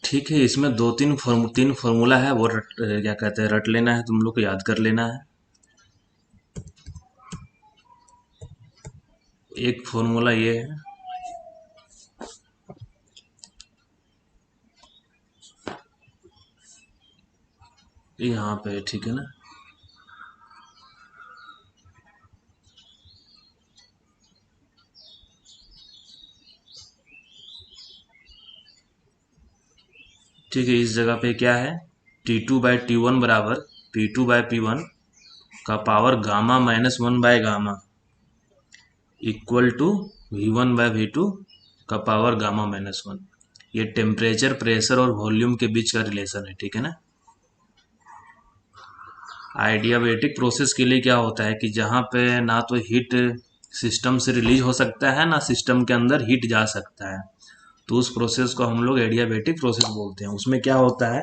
ठीक है, इसमें तीन फॉर्मूला है, वो क्या कहते हैं, रट लेना है, तुम लोग को याद कर लेना है। एक फॉर्मूला ये है, यहाँ पे, ठीक है ना। ठीक है, इस जगह पे क्या है, T2/T1 बराबर P2/P1 का पावर गामा -1/गामा इक्वल टू V1/V2 का पावर गामा -1। ये टेम्परेचर, प्रेशर और वॉल्यूम के बीच का रिलेशन है, ठीक है ना। आइडियाबैटिक प्रोसेस के लिए क्या होता है कि जहाँ पे ना तो हीट सिस्टम से रिलीज हो सकता है, ना सिस्टम के अंदर हीट जा सकता है, तो उस प्रोसेस को हम लोग एडियाबैटिक प्रोसेस बोलते हैं। उसमें क्या होता है,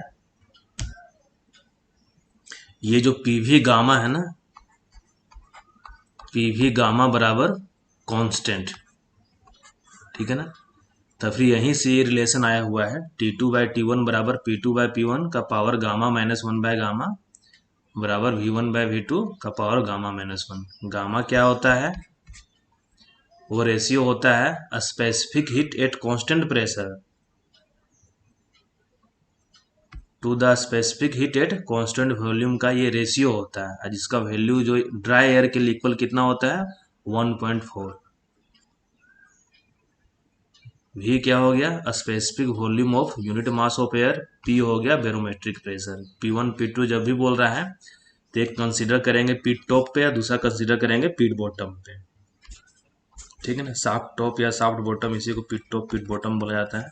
ये जो पीवी गामा है ना, पीवी गामा बराबर कांस्टेंट, ठीक है ना। तो फिर यहीं से ये रिलेशन आया हुआ है, T2/T1 बराबर P2/P1 का पावर गामा -1/गामा बराबर V1/V2 का पावर गामा -1। गामा क्या होता है, वो रेशियो होता है specific heat at constant pressure to the specific heat at constant volume का ये रेशियो होता है, जिसका वैल्यू जो ड्राई एयर के लिए इक्वल कितना होता है, 1.4। V क्या हो गया, specific volume of unit mass of air. P हो गया बैरोमेट्रिक प्रेशर। P1 P2 जब भी बोल रहा है तो एक कंसीडर करेंगे पीट टॉप पे, या दूसरा कंसीडर करेंगे पीट बॉटम पे, ठीक है ना। साफ्ट टॉप या साफ्ट बॉटम, इसी को पीट टॉप पीट बॉटम बोला जाता है,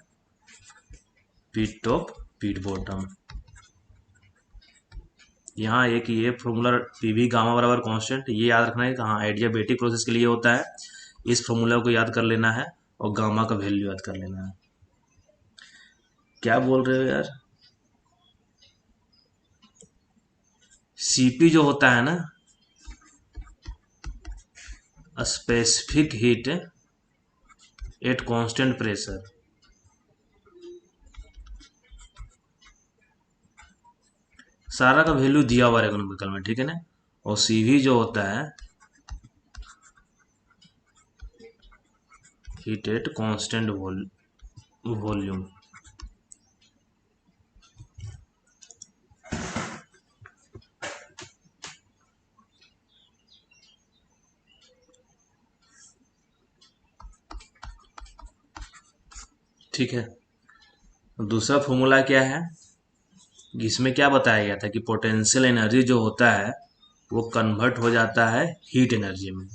पीट टॉप पीट बॉटम। यहाँ एक ये फॉर्मूला पीवी गामा बराबर कांस्टेंट, ये याद रखना है कहाँ, एडियाबेटिक प्रोसेस के लिए होता है। इस फॉर्मूला को याद कर लेना है और गामा का वैल्यू याद कर लेना है। क्या बोल रहे हो यार। सीपी जो होता है ना, specific heat at constant pressure, सारा का वैल्यू दिया हुआ है इकोनॉमिकल में, ठीक है ना। और सीवी जो होता है हीट एट कांस्टेंट वॉल्यूम। ठीक है, दूसरा फॉर्मूला क्या है, इसमें क्या बताया गया था कि पोटेंशियल एनर्जी जो होता है वो कन्वर्ट हो जाता है हीट एनर्जी में।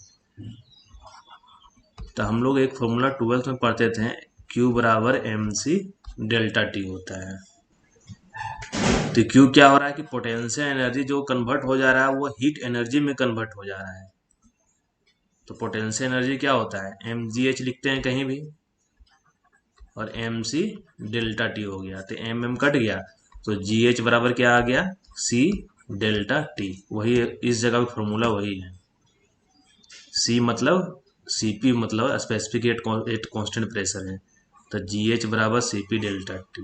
तो हम लोग एक फॉर्मूला 12th में पढ़ते थे, Q बराबर mc डेल्टा टी होता है। तो Q क्या हो रहा है कि पोटेंशियल एनर्जी जो कन्वर्ट हो जा रहा है वो हीट एनर्जी में कन्वर्ट हो जा रहा है। तो पोटेंशियल एनर्जी क्या होता है, mgh लिखते हैं कहीं भी, और mc डेल्टा टी हो गया, तो mm कट गया, तो gh बराबर क्या आ गया, c डेल्टा टी। वही इस जगह का फॉर्मूला वही है। C मतलब Cp मतलब स्पेसिफिक एट कांस्टेंट प्रेशर है, तो GH बराबर Cp डेल्टा टी,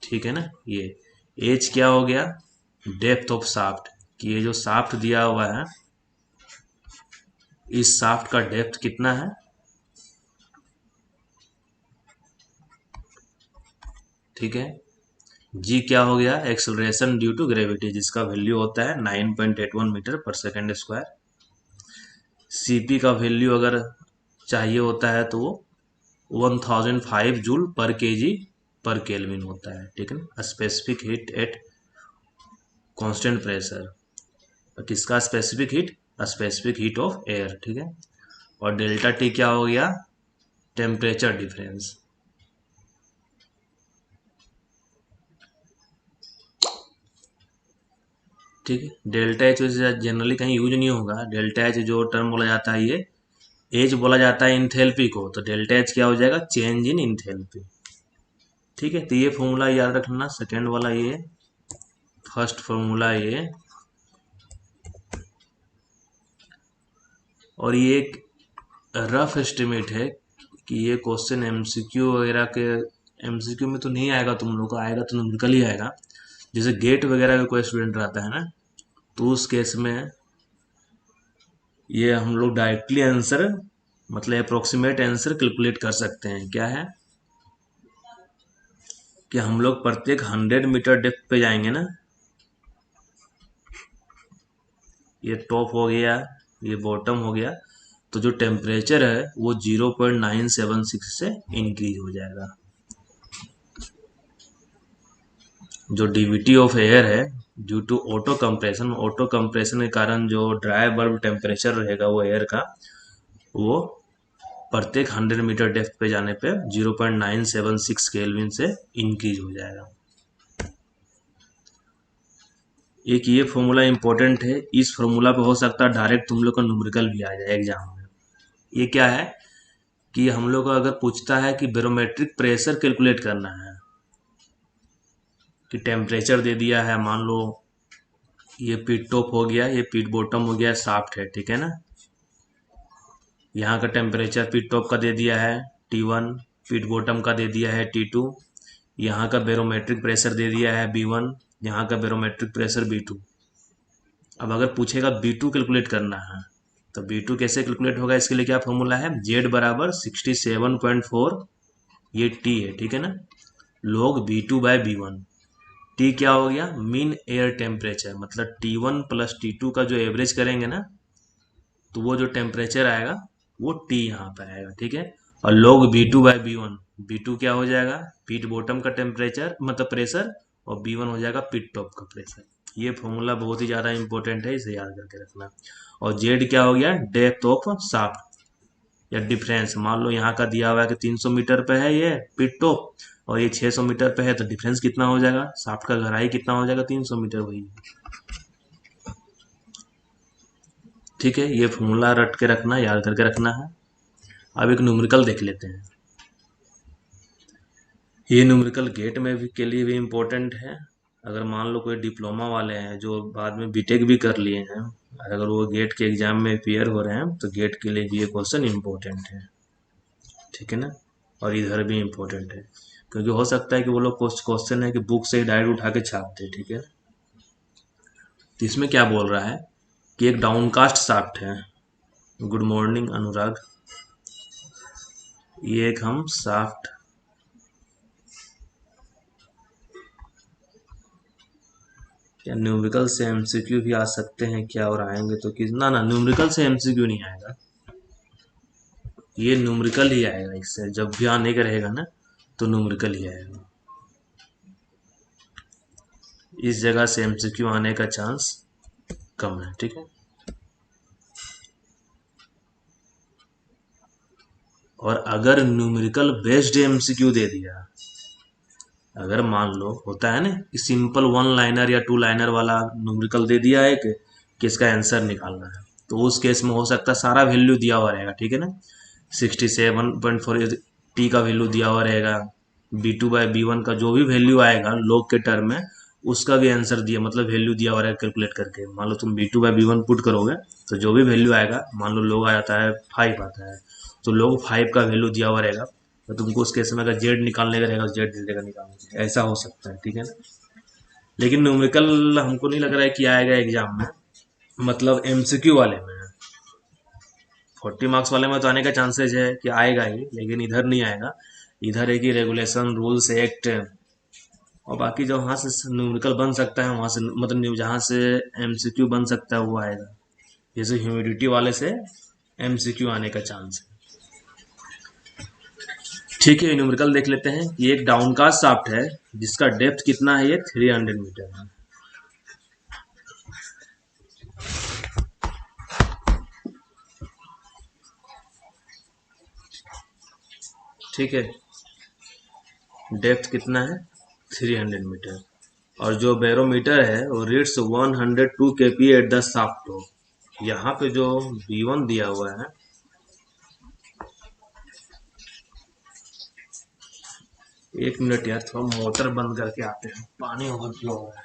ठीक है ना। ये H क्या हो गया, डेप्थ ऑफ शाफ्ट, कि ये जो शाफ्ट दिया हुआ है, इस शाफ्ट का डेप्थ कितना है, ठीक है। G क्या हो गया, एक्सेलरेशन ड्यू टू ग्रेविटी, जिसका वैल्यू होता है 9.81 मीटर पर सेकेंड स्क्वायर। Cp का वैल्यू अगर चाहिए होता है तो वो 1005 जूल पर केजी पर केल्विन होता है, ठीक है ना। Specific heat at constant pressure, किसका specific heat, specific heat of air, ठीक है। और डेल्टा टी क्या हो गया, टेम्परेचर डिफरेंस। ठीक है, डेल्टा एच जनरली कहीं यूज नहीं होगा। डेल्टा एच जो टर्म बोला जाता है, ये एच बोला जाता है इंथेल्पी को, तो डेल्टा एच क्या हो जाएगा, चेंज इन इंथेल्पी, ठीक है। तो ये फॉर्मूला याद रखना, सेकेंड वाला ये, फर्स्ट फॉर्मूला ये, और ये एक रफ एस्टिमेट है कि ये क्वेश्चन एमसीक्यू वगैरह के एमसीक्यू में तो नहीं आएगा, तुम लोग को आएगा तो न्यूमेरिकल ही आएगा। जैसे गेट वगैरह का कोई स्टूडेंट रहता है ना, तो उस केस में ये हम लोग डायरेक्टली आंसर, मतलब अप्रोक्सीमेट आंसर कैलकुलेट कर सकते हैं। क्या है कि हम लोग प्रत्येक 100 मीटर डेप्थ पे जाएंगे ना, ये टॉप हो गया, ये बॉटम हो गया, तो जो टेम्परेचर है वो 0.976 से इंक्रीज हो जाएगा। जो डीवीटी ऑफ एयर है ड्यू टू ऑटो कंप्रेशन के कारण जो ड्राई बल्ब टेम्परेचर रहेगा वो एयर का, वो प्रत्येक 100 मीटर डेप्थ पे जाने पे 0.976 केल्विन से इंक्रीज हो जाएगा। एक ये फॉर्मूला इंपॉर्टेंट है, इस फॉर्मूला पे हो सकता है डायरेक्ट तुम लोग का न्यूमेरिकल भी आ जाए एग्जाम में। ये क्या है कि हम लोग को अगर पूछता है कि बैरोमेट्रिक प्रेशर कैलकुलेट करना है, कि टेम्परेचर दे दिया है, मान लो ये पीट टॉप हो गया, ये पीट बॉटम हो गया, शाफ्ट है, ठीक है ना। यहाँ का टेम्परेचर पीट टॉप का दे दिया है T1, पीट बॉटम का दे दिया है T2, यहाँ का बैरोमेट्रिक प्रेशर दे दिया है B1, यहाँ का बैरोमेट्रिक प्रेशर B2। अब अगर पूछेगा B2 कैलकुलेट करना है, तो B2 कैसे कैलकुलेट होगा, इसके लिए क्या फॉर्मूला है, Z बराबर 67.4, ये T है, ठीक है ना, log B2 बाय B1। T क्या हो गया, मीन एयर टेम्परेचर, मतलब T1 प्लस T2 का जो एवरेज करेंगे ना, तो वो जो टेम्परेचर आएगा वो T यहाँ पर आएगा, ठीक है। और log B2 बाय B1, B2 क्या हो जाएगा, पीट बॉटम का टेम्परेचर मतलब प्रेशर, और B1 हो जाएगा पीट टॉप का प्रेशर। ये फॉर्मूला बहुत ही ज़्यादा इंपॉर्टेंट है, इसे याद करके रखना। और Z क्या हो गया, डेप्थ ऑफ शाफ्ट या डिफरेंस। मान लो यहाँ का दिया हुआ है कि 300 मीटर पे है ये पिट टॉप, और ये 600 मीटर पे है, तो डिफरेंस कितना हो जाएगा, शाफ्ट का गहराई कितना हो जाएगा, 300 मीटर, वही। ठीक है, ये फॉर्मूला रट के रखना, याद करके रखना है। अब एक न्यूमेरिकल देख लेते हैं। ये न्यूमेरिकल गेट में भी के लिए भी इम्पोर्टेंट है। अगर मान लो कोई डिप्लोमा वाले हैं जो बाद में बीटेक भी कर लिए हैं, अगर वो गेट के एग्जाम में पेयर हो रहे हैं, तो गेट के लिए भी ये क्वेश्चन इम्पोर्टेंट है, ठीक है ना। और इधर भी इम्पोर्टेंट है, क्योंकि हो सकता है कि वो लोग क्वेश्चन है कि बुक से ही डायरेक्ट उठा के छापते, ठीक है। तो इसमें क्या बोल रहा है कि एक डाउनकास्ट शाफ्ट है। गुड मॉर्निंग अनुराग। ये एक हम शाफ्ट, क्या न्यूमेरिकल से एमसीक्यू भी आ सकते हैं क्या, और आएंगे तो किस, ना ना, न्यूमेरिकल से एमसीक्यू नहीं आएगा, ये न्यूमेरिकल ही आएगा। इससे जब भी आने का रहेगा ना, तो न्यूमेरिकल ही आएगा। इस जगह से एमसीक्यू आने का चांस कम है, ठीक है। और अगर न्यूमेरिकल बेस्ड एमसीक्यू दे दिया, अगर मान लो होता है ना कि सिंपल 1 लाइनर या 2 लाइनर वाला न्यूमेरिकल दे दिया है कि इसका आंसर निकालना है, तो उस केस में हो सकता है सारा वैल्यू दिया हुआ रहेगा, ठीक है ना। 67.4 टी का वैल्यू दिया हुआ रहेगा, B2 बाय B1 का जो भी वैल्यू आएगा लोग के टर्म में, उसका भी आंसर दिया, मतलब वैल्यू दिया हुआ रहेगा कैलकुलेट करके। मान लो तुम B2 बाय B1 पुट करोगे, तो जो भी वैल्यू आएगा, मान लो लोग आ जाता है 5 आता है, तो लोग 5 का वैल्यू दिया हुआ रहेगा, तो तुमको उस केस में अगर जेड निकालने का रहेगा, जेड दे देगा निकालने के लिए। ऐसा हो सकता है, ठीक है। लेकिन न्यूमेरिकल हमको नहीं लग रहा है कि आएगा एग्जाम में, मतलब एमसीक्यू वाले में। 40 मार्क्स वाले में तो आने का चांसेस है कि आएगा ही, लेकिन इधर नहीं आएगा। इधर है कि रेगुलेशन, रूल्स, एक्ट, और बाकी जो वहाँ से न्यूमेरिकल बन सकता है, वहाँ से मतलब जहाँ से एमसीक्यू बन सकता है वो आएगा। जैसे ह्यूमिडिटी वाले से एमसीक्यू आने का चांस है। ठीक है, न्यूमेरिकल देख लेते हैं। ये एक डाउनकास्ट शाफ्ट है जिसका डेप्थ कितना है, ये 300 मीटर है। ठीक है, डेप्थ कितना है, 300 मीटर। और जो बैरोमीटर है वो reads 102 kPa at the shaft top. यहाँ पे जो B1 दिया हुआ है, एक मिनट यार, थोड़ा मोटर बंद करके आते हैं, पानी ओवरफ्लो हो रहा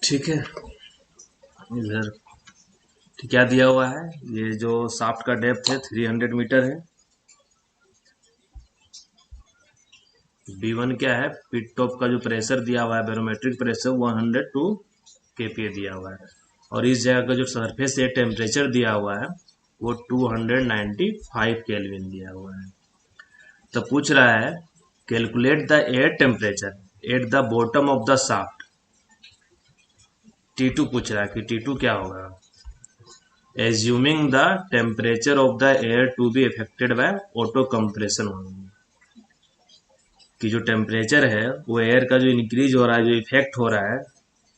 ठीक है। इधर क्या दिया हुआ है, ये जो शाफ्ट का डेप्थ है 300 मीटर है। B1 क्या है, पिट टॉप का जो प्रेशर दिया हुआ है बैरोमेट्रिक प्रेशर 102 kPa दिया हुआ है। और इस जगह का जो सरफेस से टेम्परेचर दिया हुआ है वो 295 केल्विन दिया हुआ है। तो पूछ रहा है calculate the air temperature at the bottom of the shaft. T2 पूछ रहा है कि T2 क्या होगा। Assuming the temperature of the air to be affected by auto compression only, कि जो टेम्परेचर है वो एयर का जो इंक्रीज हो रहा है, जो इफेक्ट हो रहा है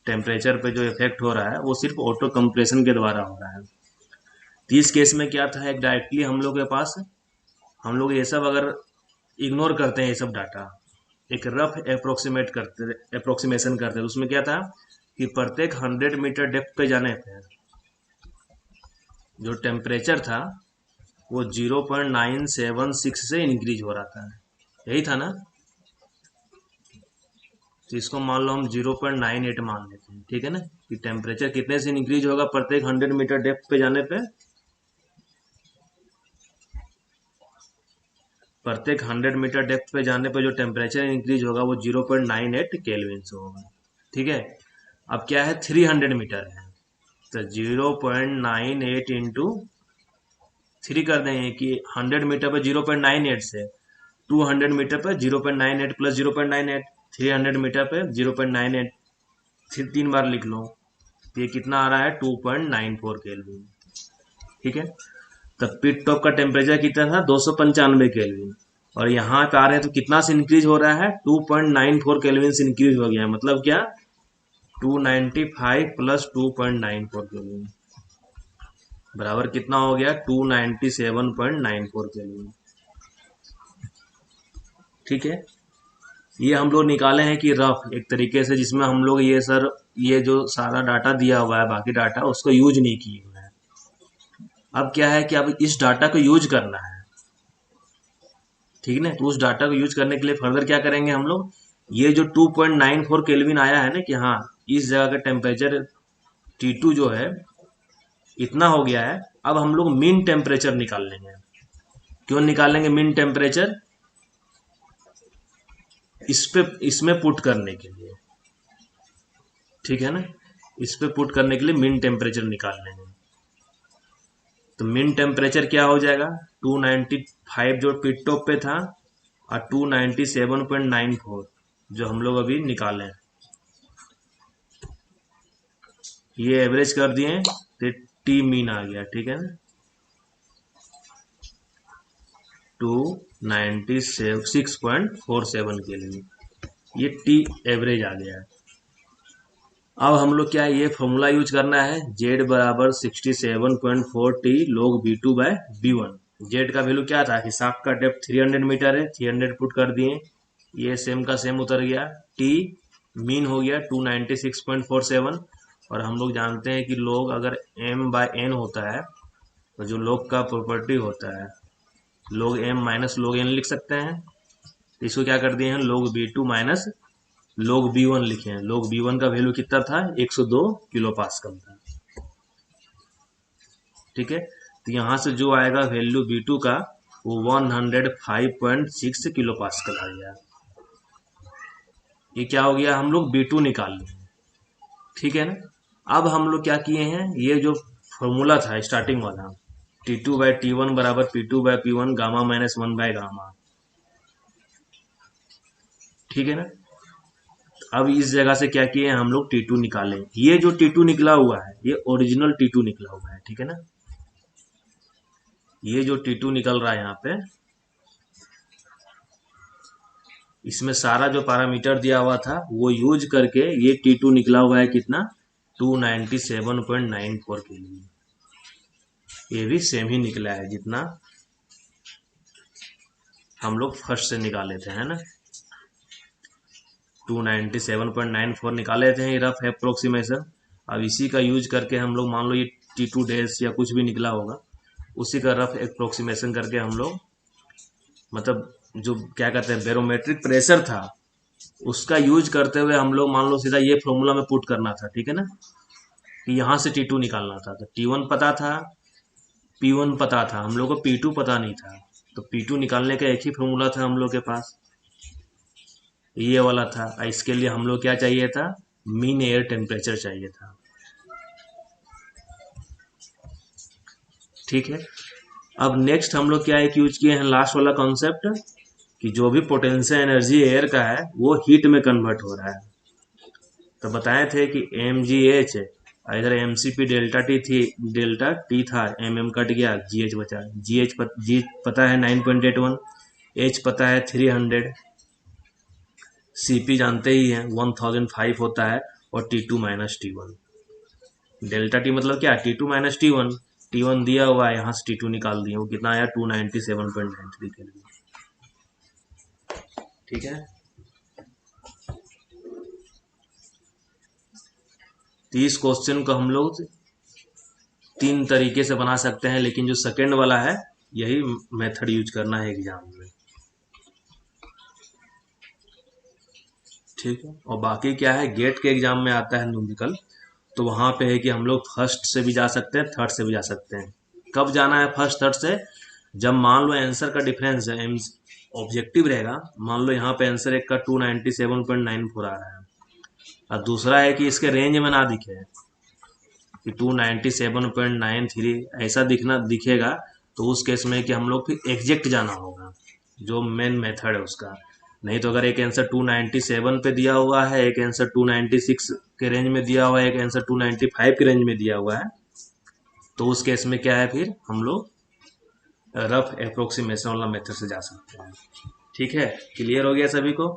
टेम्परेचर पे, जो इफेक्ट हो रहा है वो सिर्फ ऑटो कंप्रेशन के द्वारा हो रहा है। तो इस केस में क्या था, एक डायरेक्टली हम लोग के पास, हम लोग ये सब अगर इग्नोर करते हैं ये सब डाटा, एक रफ अप्रोक्सीमेशन करते हैं, उसमें क्या था कि प्रत्येक 100 मीटर डेप्थ पे जाने पे जो टेम्परेचर था वो 0.976 से इंक्रीज हो रहा था, यही था ना। तो इसको मान लो हम 0.98 मान लेते हैं, ठीक है ना, कि टेम्परेचर कितने से इंक्रीज होगा प्रत्येक 100 मीटर डेप्थ पे जाने पे। प्रत्येक 100 मीटर डेप्थ पे जाने पे जो टेम्परेचर इंक्रीज होगा वो 0.98 केल्विन से होगा, ठीक है। अब क्या है, 300 मीटर है, तो 0.98 इंटू 3 कर देंगे कि 100 मीटर पर 0.98 से 200 मीटर पर 0.98 प्लस 0.98, 300 मीटर पर 0.98, फिर 3 बार लिख लो, तो ये कितना आ रहा है 2.94 केल्विन, ठीक है। तब पिट टॉप का टेम्परेचर कितना था 295 केल्विन, और यहाँ पे आ रहे हैं तो कितना से इंक्रीज हो रहा है 2.94 केल्विन से इंक्रीज हो गया है, मतलब क्या 295 प्लस 2.94 केल्विन बराबर कितना हो गया 297.94 केल्विन, ठीक है। ये हम लोग निकाले हैं कि रफ एक तरीके से, जिसमें हम लोग ये जो सारा डाटा दिया हुआ है बाकी डाटा उसको यूज नहीं किए हुए हैं। अब क्या है कि अब इस डाटा को यूज करना है, ठीक है ना। तो उस डाटा को यूज करने के लिए फर्दर क्या करेंगे हम लोग, ये जो 2.94 केल्विन आया है ना, कि हाँ इस जगह का टेम्परेचर T2 जो है इतना हो गया है, अब हम लोग मीन टेम्परेचर निकाल लेंगे। क्यों निकालेंगे मीन टेम्परेचर, इसमें पुट करने के लिए, ठीक है ना, इस पे पुट करने के लिए मीन टेम्परेचर निकाल लेंगे। तो मीन टेम्परेचर क्या हो जाएगा 295 जो पिट टॉप पे था और 297.94 जो हम लोग अभी निकाले, ये एवरेज कर दिए तो टी मीन आ गया, ठीक है ना, 296.47 के लिए ये टी एवरेज आ गया है। अब हम लोग क्या है, ये फॉर्मूला यूज करना है, जेड बराबर 67.4 टी log B2 बाय B1। जेड का वैल्यू क्या था, शाफ्ट का डेप्थ 300 मीटर है, 300 पुट कर दिए, ये सेम का सेम उतर गया, टी मीन हो गया 296.47। और हम लोग जानते हैं कि log अगर m बाय n होता है तो जो log का प्रॉपर्टी होता है log m minus log n लिख सकते हैं। तो इसको क्या कर दिए हैं log B2 minus log B1 लिखे हैं। log B1 का वैल्यू कितना था 102 किलो पास्कल था, ठीक है। तो यहाँ से जो आएगा वैल्यू B2 का वो 105.6 किलो पास्कल आ गया। ये क्या हो गया, हम लोग B2 निकाल लिए, ठीक है ना। अब हम लोग क्या किए हैं, ये जो फॉर्मूला था स्टार्टिंग वाला T2 बाय T1 बराबर P2 by P1 gamma minus 1 by gamma, ठीक है ना। अब इस जगह से क्या किए हम लोग T2 निकालें, ये जो T2 निकला हुआ है ये ओरिजिनल T2 निकला हुआ है, ठीक है ना। ये जो T2 निकल रहा है यहाँ पे, इसमें सारा जो पैरामीटर दिया हुआ था वो यूज करके ये T2 निकला हुआ है कितना 297.94 के लिए, ये भी सेम ही निकला है जितना हम लोग फर्स्ट से निकाले थे, है ना। 297.94 निकाले थे रफ अप्रोक्सीमेशन। अब इसी का यूज करके हम लोग मान लो ये T2 डेज या कुछ भी निकला होगा, उसी का रफ अप्रोक्सीमेशन करके हम लोग, मतलब जो क्या कहते हैं बैरोमेट्रिक प्रेशर था उसका यूज करते हुए हम लोग मान लो सीधा ये फॉर्मूला में पुट करना था, ठीक है ना, कि यहाँ से T2 निकालना था। तो T1 पता था, P1 पता था, हम लोग को P2 पता नहीं था। तो P2 निकालने का एक ही फॉर्मूला था हम लोग के पास, ये वाला था। इसके लिए हम लोग क्या चाहिए था, मीन एयर टेम्परेचर चाहिए था, ठीक है। अब नेक्स्ट हम लोग क्या एक यूज किए हैं, लास्ट वाला कॉन्सेप्ट, कि जो भी पोटेंशियल एनर्जी एयर का है वो हीट में कन्वर्ट हो रहा है। तो बताए थे कि एम जी एच, इधर M C P delta T थी, डेल्टा टी था, एम एम कट गया, जी एच बचा। जी पता है 9.81, एच पता है 300, सी पी जानते ही हैं 1005 होता है, और T two minus T one. Delta T मतलब क्या, T two minus T one. T one दिया हुआ है, यहाँ से टी टू निकाल दिए, वो कितना आया 297.93 के लिए, ठीक है। तो इस क्वेश्चन को हम लोग तीन तरीके से बना सकते हैं, लेकिन जो सेकेंड वाला है यही मेथड यूज करना है एग्जाम में, ठीक है। और बाकी क्या है, गेट के एग्जाम में आता है न्यूमेरिकल, तो वहां पे है कि हम लोग फर्स्ट से भी जा सकते हैं, थर्ड से भी जा सकते हैं। कब जाना है फर्स्ट थर्ड से, जब मान लो आंसर का डिफरेंस है, ऑब्जेक्टिव रहेगा, मान लो यहाँ पे आंसर एक का 297.94 आ रहा है, और दूसरा है कि इसके रेंज में ना दिखे कि 297.93 ऐसा दिखेगा, तो उस केस में कि हम लोग फिर एग्जैक्ट जाना होगा, जो मेन मेथड है उसका। नहीं तो अगर एक आंसर 297 पे दिया हुआ है, एक आंसर 296 के रेंज में दिया हुआ है, एक आंसर 295 के रेंज में दिया हुआ है, तो उस केस में क्या है, फिर हम लोग रफ अप्रोक्सीमेशन वाला मेथड से जा सकते हैं, ठीक है। क्लियर हो गया सभी को।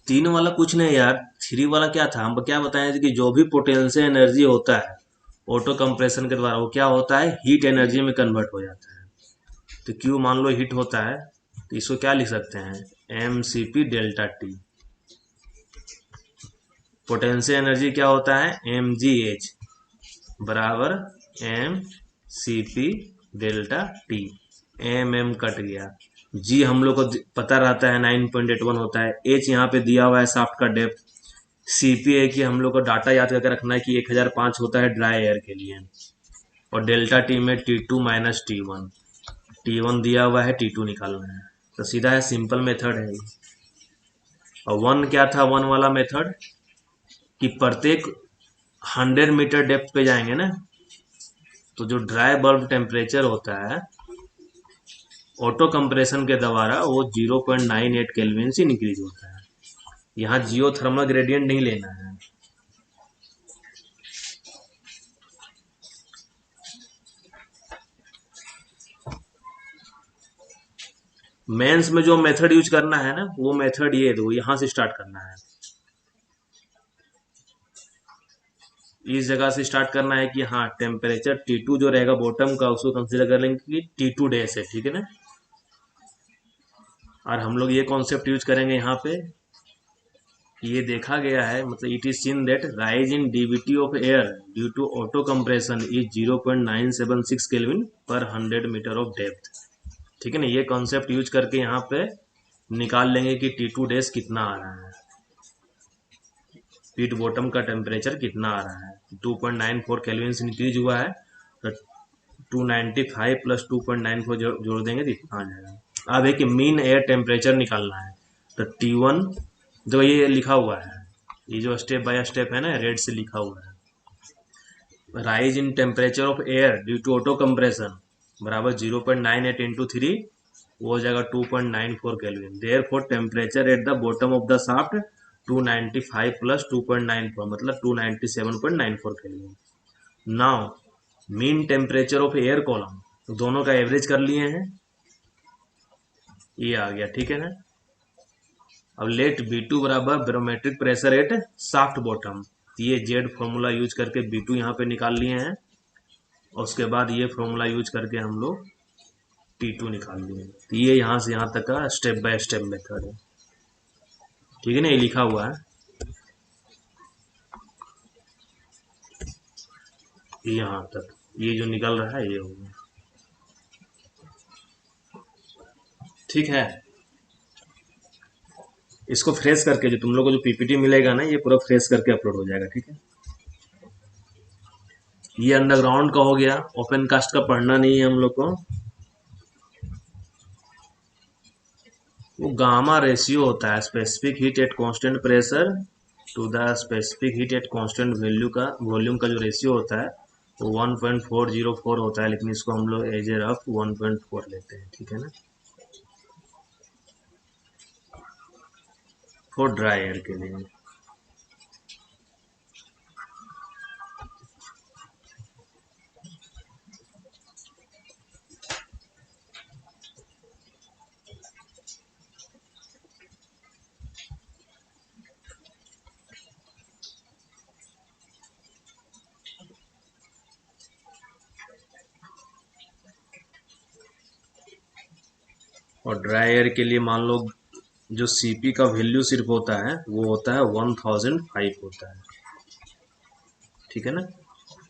तीन वाला कुछ नहीं यार, थ्री वाला क्या था, हम क्या बताए थे कि जो भी पोटेंशियल एनर्जी होता है ऑटो कंप्रेशन के द्वारा, वो क्या होता है, हीट एनर्जी में कन्वर्ट हो जाता है। तो क्यू मान लो हीट होता है, तो इसको क्या लिख सकते हैं, M C P delta T. Potential energy क्या होता है, एम जी एच बराबर M C P delta T. M M cut गया, जी हम लोग को पता रहता है 9.81 होता है, एच यहाँ पे दिया हुआ है शाफ्ट का डेप्थ, सीपीए की हम लोग को डाटा याद करके रखना है कि 1005 होता है ड्राई एयर के लिए, और डेल्टा टी में T2 - T1, T1 दिया हुआ है, T2 निकालना है। तो सीधा है, सिंपल मेथड है। और वन क्या था, वन वाला मेथड, कि प्रत्येक 100 मीटर डेप्थ पे जाएंगे ना, तो जो ड्राई बल्ब टेम्परेचर होता है ऑटो कंप्रेशन के द्वारा वो 0.98 केल्विन से इंक्रीज होता है। यहाँ जियो थर्मल ग्रेडियंट नहीं लेना है। मेंस में जो मेथड यूज करना है ना, वो मेथड ये दो, यहाँ से स्टार्ट करना है, इस जगह से स्टार्ट करना है कि हाँ टेम्परेचर T2 जो रहेगा बॉटम का, उसको कंसीडर कर लेंगे कि T2 डेज है, ठीक है ना। और हम लोग ये कॉन्सेप्ट यूज करेंगे यहाँ पे, ये देखा गया है, मतलब it is seen that rise in DVT of air due to auto compression is 0.976 kelvin पर 100 मीटर ऑफ डेप्थ, ठीक है ना। ये कॉन्सेप्ट यूज करके यहाँ पे निकाल लेंगे कि T2 डेज कितना आ रहा है, पीट बॉटम का टेम्परेचर कितना आ रहा है। 2.94 केल्विन से इंक्रीज हुआ है, तो 295 प्लस 2.94 जोड़ देंगे तो इतना आ जाएगा। अब है कि मीन एयर टेम्परेचर निकालना है, तो T1 जो ये लिखा हुआ है, ये जो स्टेप बाय स्टेप है ना, रेड से लिखा हुआ है, rise in temperature of air due to auto compression बराबर 0.98 इंटू 3, वो हो जाएगा 2.94 kelvin. Therefore temperature at the bottom of the shaft 295 plus 2.94 मतलब 297.94 kelvin. Now mean temperature of air column, तो दोनों का एवरेज कर लिए हैं, ये आ गया, ठीक है ना। अब लेट B2 बराबर barometric pressure at shaft bottom, ये जेड फॉर्मूला यूज करके B2 यहाँ पे निकाल लिए हैं, और उसके बाद ये फॉर्मूला यूज करके हम लोग T2 निकाल लिए। तो ये यहाँ से यहाँ तक का स्टेप बाय स्टेप मेथड है, ठीक है ना, ये लिखा हुआ है यहाँ तक, ये जो निकल रहा है ये होगा। ठीक है। इसको फ्रेश करके जो तुम लोग को जो पीपीटी मिलेगा ना, ये पूरा फ्रेश करके अपलोड हो जाएगा, ठीक है। ये अंडरग्राउंड का हो गया, ओपन कास्ट का पढ़ना नहीं है हम लोग को। वो गामा रेशियो होता है specific heat at constant pressure to the specific heat at constant value का, वॉल्यूम का जो रेशियो होता है वो 1.404 होता है, लेकिन इसको हम लोग एज ए रफ 1.4 लेते हैं, ठीक है ना, फॉर ड्राई एयर के लिए। और ड्राई एयर के लिए मान लो जो सीपी का वैल्यू सिर्फ होता है वो होता है 1005 होता है, ठीक है ना।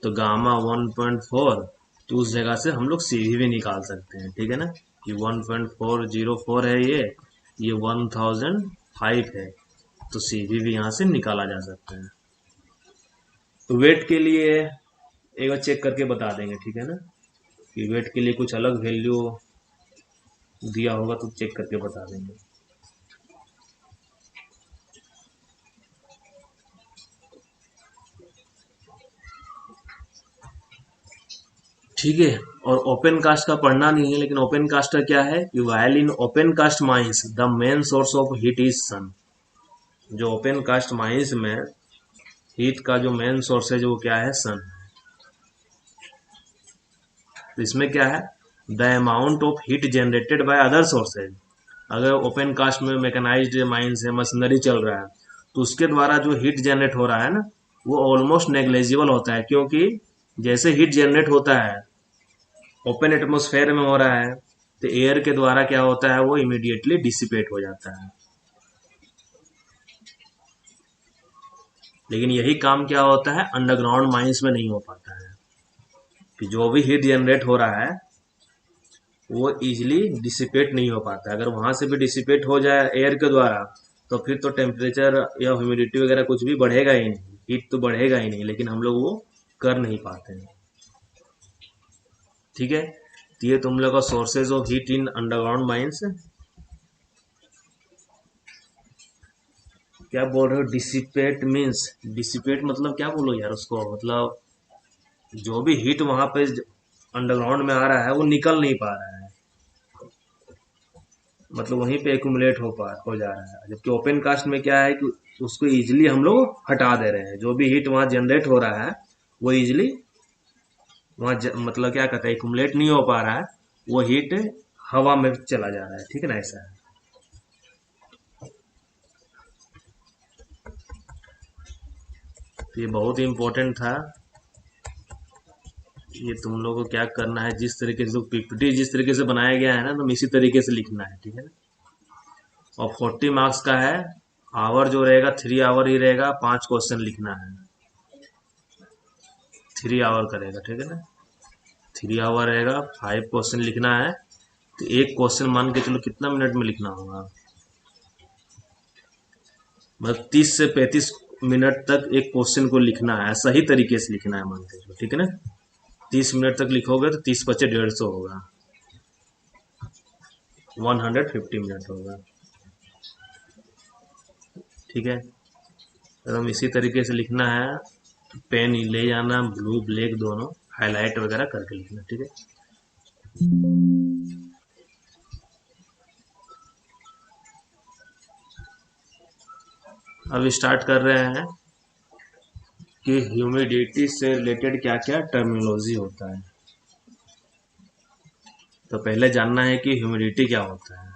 तो गामा 1.4, तो उस जगह से हम लोग सीवी भी निकाल सकते हैं, ठीक है ना। ये 1.404 है, ये 1005 है, तो सीवी भी यहाँ से निकाला जा सकता है। तो वेट के लिए एक बार चेक करके बता देंगे, ठीक है ना, कि वेट के लिए कुछ अलग वैल्यू दिया होगा तो चेक करके बता देंगे। ठीक है। और ओपन कास्ट का पढ़ना नहीं है, लेकिन ओपन कास्ट का क्या है कि while in open cast mines the main source of heat is sun. जो ओपन कास्ट माइंस में हीट का जो मेन सोर्स है जो वो क्या है, सन। तो इसमें क्या है, the amount of heat generated by other sources. अगर ओपन कास्ट में मैकेनाइज्ड माइंस है, मशीनरी चल रहा है, तो उसके द्वारा जो हीट जनरेट हो रहा है ना, वो ऑलमोस्ट नेग्लेजिबल होता है, क्योंकि जैसे हीट जनरेट होता है ओपन एटमोस्फेयर में हो रहा है, तो एयर के द्वारा क्या होता है, वो इमीडिएटली डिसिपेट हो जाता है। लेकिन यही काम क्या होता है, अंडरग्राउंड माइंस में नहीं हो पाता है, कि जो भी हीट जनरेट हो रहा है वो इजिली डिसिपेट नहीं हो पाता। अगर वहां से भी डिसिपेट हो जाए एयर के द्वारा, तो फिर तो टेम्परेचर या ह्यूमिडिटी वगैरह कुछ भी बढ़ेगा ही नहीं, हीट तो बढ़ेगा ही नहीं, लेकिन हम लोग वो कर नहीं पाते हैं, ठीक है। तो ये तुम लोग का sources of heat in underground mines. क्या बोल रहे हो, डिसिपेट मीन्स, डिसिपेट मतलब क्या बोलो यार उसको, मतलब जो भी हीट वहां पे अंडरग्राउंड में आ रहा है वो निकल नहीं पा रहा है, मतलब वहीं पे एक्यूमुलेट हो जा रहा है। जबकि ओपन कास्ट में क्या है कि उसको इजिली हम लोग हटा दे रहे हैं, जो भी हीट वहां जनरेट हो रहा है वो इजिली वहां मतलब क्या कहते हैं, एक्यूमुलेट नहीं हो पा रहा है, वो हीट हवा में चला जा रहा है, ठीक है ना, ऐसा है। तो ये बहुत ही इंपॉर्टेंट था। ये तुम लोगों को क्या करना है, जिस तरीके से पीपीटी जिस तरीके से बनाया गया है ना, तुम इसी तरीके से लिखना है, ठीक है ना। और 40 मार्क्स का है, आवर जो रहेगा 3 आवर ही रहेगा, 5 क्वेश्चन लिखना है, 3 आवर करेगा, ठीक है ना। 3 आवर रहेगा, 5 क्वेश्चन लिखना है। तो एक क्वेश्चन मान के चलो कितना मिनट में लिखना होगा, मतलब 30 से 35 मिनट तक एक क्वेश्चन को लिखना है, सही तरीके से लिखना है मान के चलो, ठीक है ना। 30 मिनट तक लिखोगे तो 30 बचे 150 होगा, 150 मिनट होगा, ठीक है। तो हम इसी तरीके से लिखना है, पेन ले जाना, ब्लू ब्लैक दोनों, हाईलाइट वगैरह करके लिखना, ठीक है। अब स्टार्ट कर रहे हैं कि ह्यूमिडिटी से रिलेटेड क्या क्या टर्मिनोलॉजी होता है। तो पहले जानना है कि ह्यूमिडिटी क्या होता है।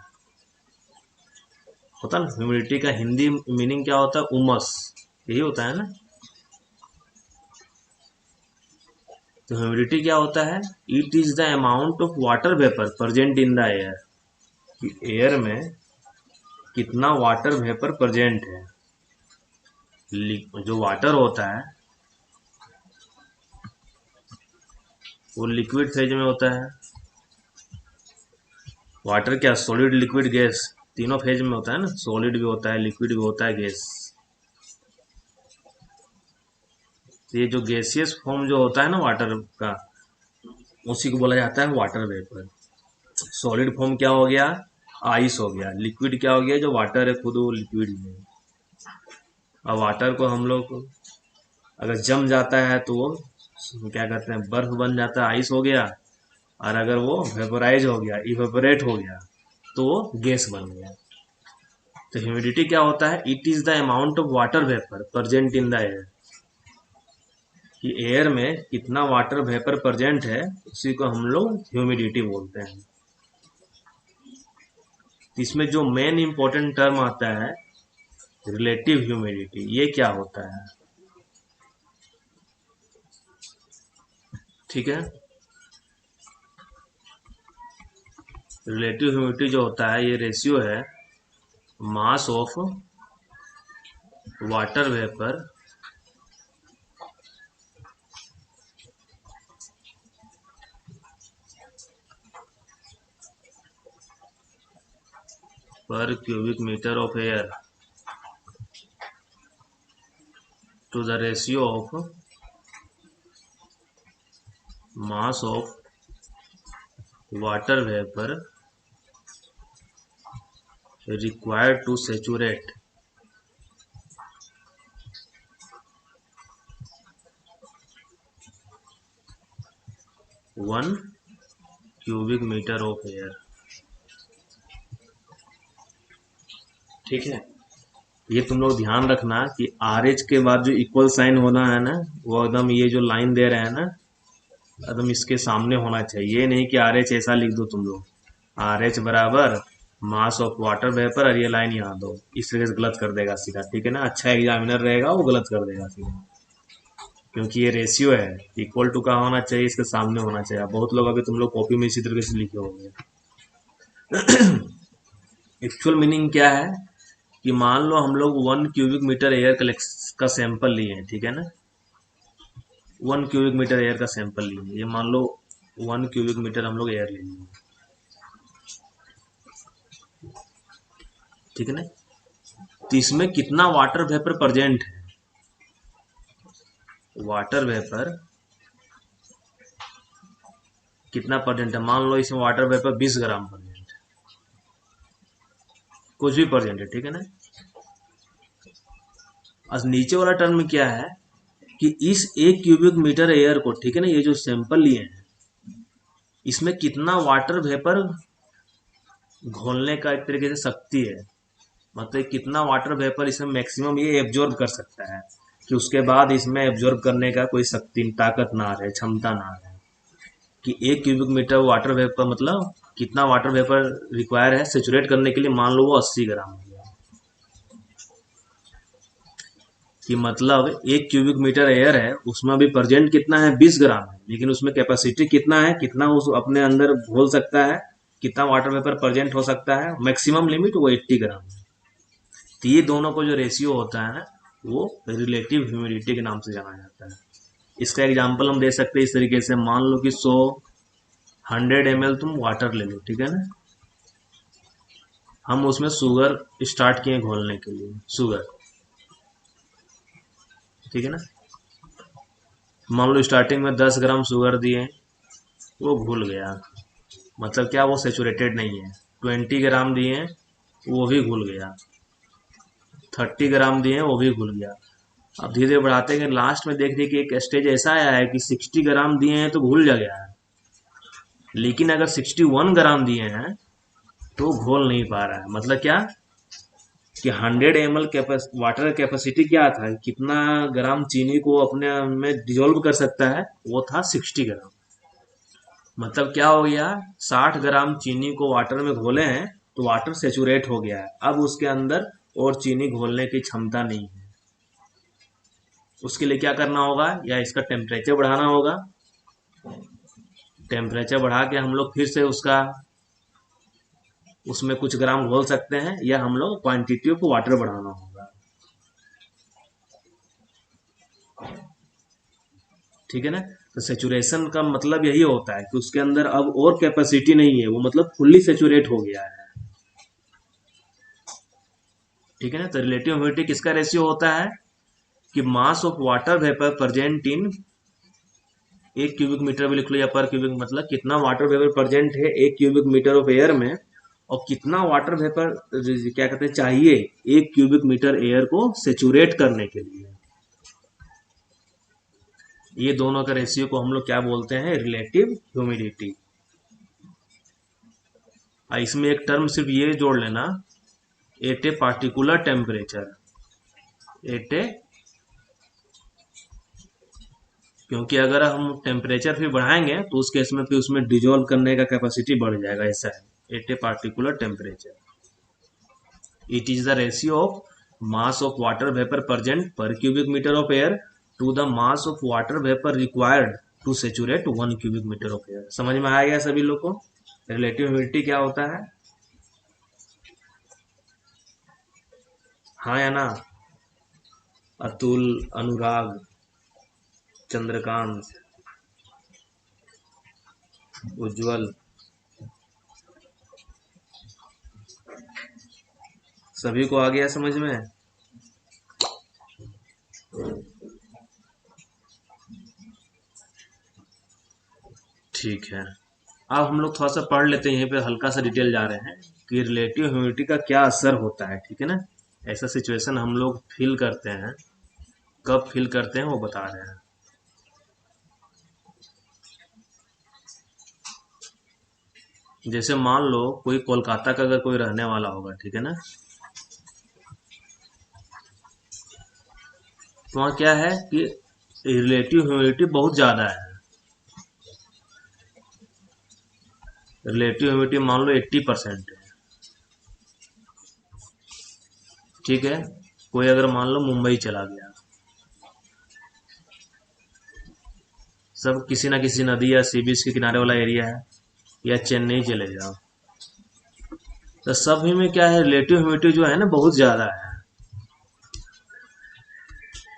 होता ना, ह्यूमिडिटी का हिंदी मीनिंग क्या होता है, उमस, यही होता है ना। तो ह्यूमिडिटी क्या होता है, it is the amount of water vapour present in the air, कि एयर में कितना वाटर वेपर प्रेजेंट है। जो वाटर होता है वो लिक्विड फेज में होता है, वाटर क्या, सॉलिड लिक्विड गैस, तीनों फेज में होता है ना, सॉलिड भी होता है, लिक्विड भी होता है, गैस। तो ये जो गैसियस फॉर्म जो होता है ना वाटर का, उसी को बोला जाता है वाटर वेपर। सॉलिड फॉर्म क्या हो गया, आइस हो गया। लिक्विड क्या हो गया, जो वाटर है खुद वो लिक्विड ही है। और वाटर को हम लोग अगर जम जाता है तो वो क्या करते हैं, बर्फ बन जाता है, आइस हो गया। और अगर वो वेपोराइज हो गया, इवेपोरेट हो गया, तो वो गैस बन गया। तो ह्यूमिडिटी क्या होता है, it is the amount of water vapour present in the air. कि एयर में कितना वाटर वेपर प्रेजेंट है, उसी को हम लोग ह्यूमिडिटी बोलते हैं। इसमें जो मेन इंपॉर्टेंट टर्म आता है रिलेटिव ह्यूमिडिटी, ये क्या होता है, ठीक है। रिलेटिव ह्यूमिडिटी जो होता है, ये रेशियो है मास ऑफ वाटर वेपर पर cubic metre of air to the ratio of mass of water vapour required to saturate 1 cubic meter of air, ठीक है। ये तुम लोग ध्यान रखना कि आर एच के बाद जो इक्वल साइन होना है ना, वो एकदम ये जो लाइन दे रहे हैं ना, एकदम इसके सामने होना चाहिए। ये नहीं कि आर एच ऐसा लिख दो तुम लोग, आर एच बराबर मास ऑफ वाटर वेपर और ये लाइन यहाँ दो, इस तरह से गलत कर देगा सीधा, ठीक है ना। अच्छा एग्जामिनर रहेगा वो गलत कर देगा सीधा, क्योंकि ये रेशियो है, इक्वल टू का होना चाहिए, इसके सामने होना चाहिए। बहुत लोग अभी तुम लोग कॉपी में इसी तरीके से लिखे होंगे। एक्चुअल मीनिंग क्या है कि मान लो हम लोग 1 क्यूबिक मीटर एयर का सैंपल लिए हैं, ठीक है ना। 1 क्यूबिक मीटर एयर का सैंपल लिए, ये मान लो 1 क्यूबिक मीटर हम लोग एयर ले लिए, ठीक है ना। तो इसमें कितना वाटर वेपर प्रेजेंट है, वाटर वेपर कितना प्रेजेंट है। मान लो इसमें वाटर वेपर 20 ग्राम प्रेजेंट है, कुछ भी प्रेजेंट है, ठीक है ना। और नीचे वाला टर्म क्या है कि इस 1 क्यूबिक मीटर एयर को, ठीक है ना, ये जो सैंपल लिए हैं, इसमें कितना वाटर वेपर घोलने का एक तरीके से शक्ति है, मतलब कितना वाटर वेपर इसमें मैक्सिमम ये एब्जॉर्ब कर सकता है, कि उसके बाद इसमें एब्जॉर्ब करने का कोई शक्ति, ताकत ना रहे, क्षमता ना रहे। कि 1 क्यूबिक मीटर वाटर वेपर मतलब कितना वाटर वेपर रिक्वायर है सेचुरेट करने के लिए, मान लो वो 80 ग्राम हो गया। कि मतलब 1 क्यूबिक मीटर एयर है, उसमें अभी प्रेजेंट कितना है, 20 ग्राम है, लेकिन उसमें कैपेसिटी कितना है, कितना उस अपने अंदर घोल सकता है, कितना वाटर वेपर प्रेजेंट हो सकता है, मैक्सिमम लिमिट वो 80 ग्राम है। तो ये दोनों को जो रेशियो होता है ना, वो रिलेटिव ह्यूमिडिटी के नाम से जाना जाता है। इसका एग्जांपल हम दे सकते हैं इस तरीके से, मान लो कि 100 ml तुम वाटर ले लो, ठीक है ना। हम उसमें शुगर स्टार्ट किए घोलने के लिए, शुगर, ठीक है ना। मान लो स्टार्टिंग में 10 ग्राम शुगर दिए, वो घुल गया, मतलब क्या, वो सेचुरेटेड नहीं है। 20 ग्राम दिए, वो भी घुल गया। 30 ग्राम दिए, वो भी घुल गया। अब धीरे धीरे बढ़ाते गए, लास्ट में देख रहे कि एक स्टेज ऐसा आया है कि 60 ग्राम दिए हैं तो घुल जा गया है, लेकिन अगर 61 ग्राम दिए हैं तो घोल नहीं पा रहा है। मतलब क्या कि 100 ml वाटर कैपेसिटी क्या था, कितना ग्राम चीनी को अपने में डिजोल्व कर सकता है, वो था 60 ग्राम। मतलब क्या हो गया, 60 ग्राम चीनी को वाटर में घोले हैं तो वाटर सेचुरेट हो गया है, अब उसके अंदर और चीनी घोलने की क्षमता नहीं है। उसके लिए क्या करना होगा, या इसका टेम्परेचर बढ़ाना होगा। टेम्परेचर बढ़ा के हम लोग फिर से उसका उसमें कुछ ग्राम घोल सकते हैं, या हम लोग क्वांटिटी ऑफ वाटर बढ़ाना होगा। ठीक है ना। तो सेचुरेशन का मतलब यही होता है कि उसके अंदर अब और कैपेसिटी नहीं है, वो मतलब फुल्ली सेचुरेट हो गया है। ठीक है ना। तो रिलेटिव ह्यूमिडिटी किसका रेशियो होता है कि mass of water vapour present in 1 cubic metre भी लिख लो, या पर क्यूबिक मतलब कितना वाटर वेपर प्रेजेंट है 1 क्यूबिक मीटर ऑफ एयर में, और कितना वाटर वेपर क्या कहते हैं चाहिए 1 क्यूबिक मीटर एयर को सेचुरेट करने के लिए। ये दोनों का रेशियो को हम लोग क्या बोलते हैं, रिलेटिव ह्यूमिडिटी। इसमें एक टर्म सिर्फ ये जोड़ लेना, at a particular temperature, at a, क्योंकि अगर हम टेम्परेचर फिर बढ़ाएंगे तो उस केस में फिर उसमें डिजोल्व करने का कैपेसिटी बढ़ जाएगा, ऐसा है। At a particular temperature, it is the ratio of mass of water vapour present पर cubic metre of air to the mass of water vapour required to saturate 1 cubic metre of air. समझ में आ गया सभी लोग को relative humidity क्या होता है? हाँ या ना? अतुल, अनुराग, चंद्रकांत, उज्जवल, सभी को आ गया समझ में? ठीक है। अब हम लोग थोड़ा सा पढ़ लेते हैं, यहीं पे हल्का सा डिटेल जा रहे हैं कि रिलेटिव ह्यूमिडिटी का क्या असर होता है। ठीक है ना। ऐसा सिचुएशन हम लोग फील करते हैं, कब फील करते हैं वो बता रहे हैं। जैसे मान लो कोई कोलकाता का अगर कोई रहने वाला होगा, ठीक है ना, तो वहाँ क्या है कि रिलेटिव ह्यूमिडिटी बहुत ज़्यादा है। रिलेटिव ह्यूमिडिटी मान लो 80% है। ठीक है। कोई अगर मान लो मुंबई चला गया, सब किसी ना किसी नदी या सी बीच के किनारे वाला एरिया है, या चेन्नई चले जाओ, तो सभी में क्या है, रिलेटिव ह्यूमिडिटी जो है ना बहुत ज़्यादा है।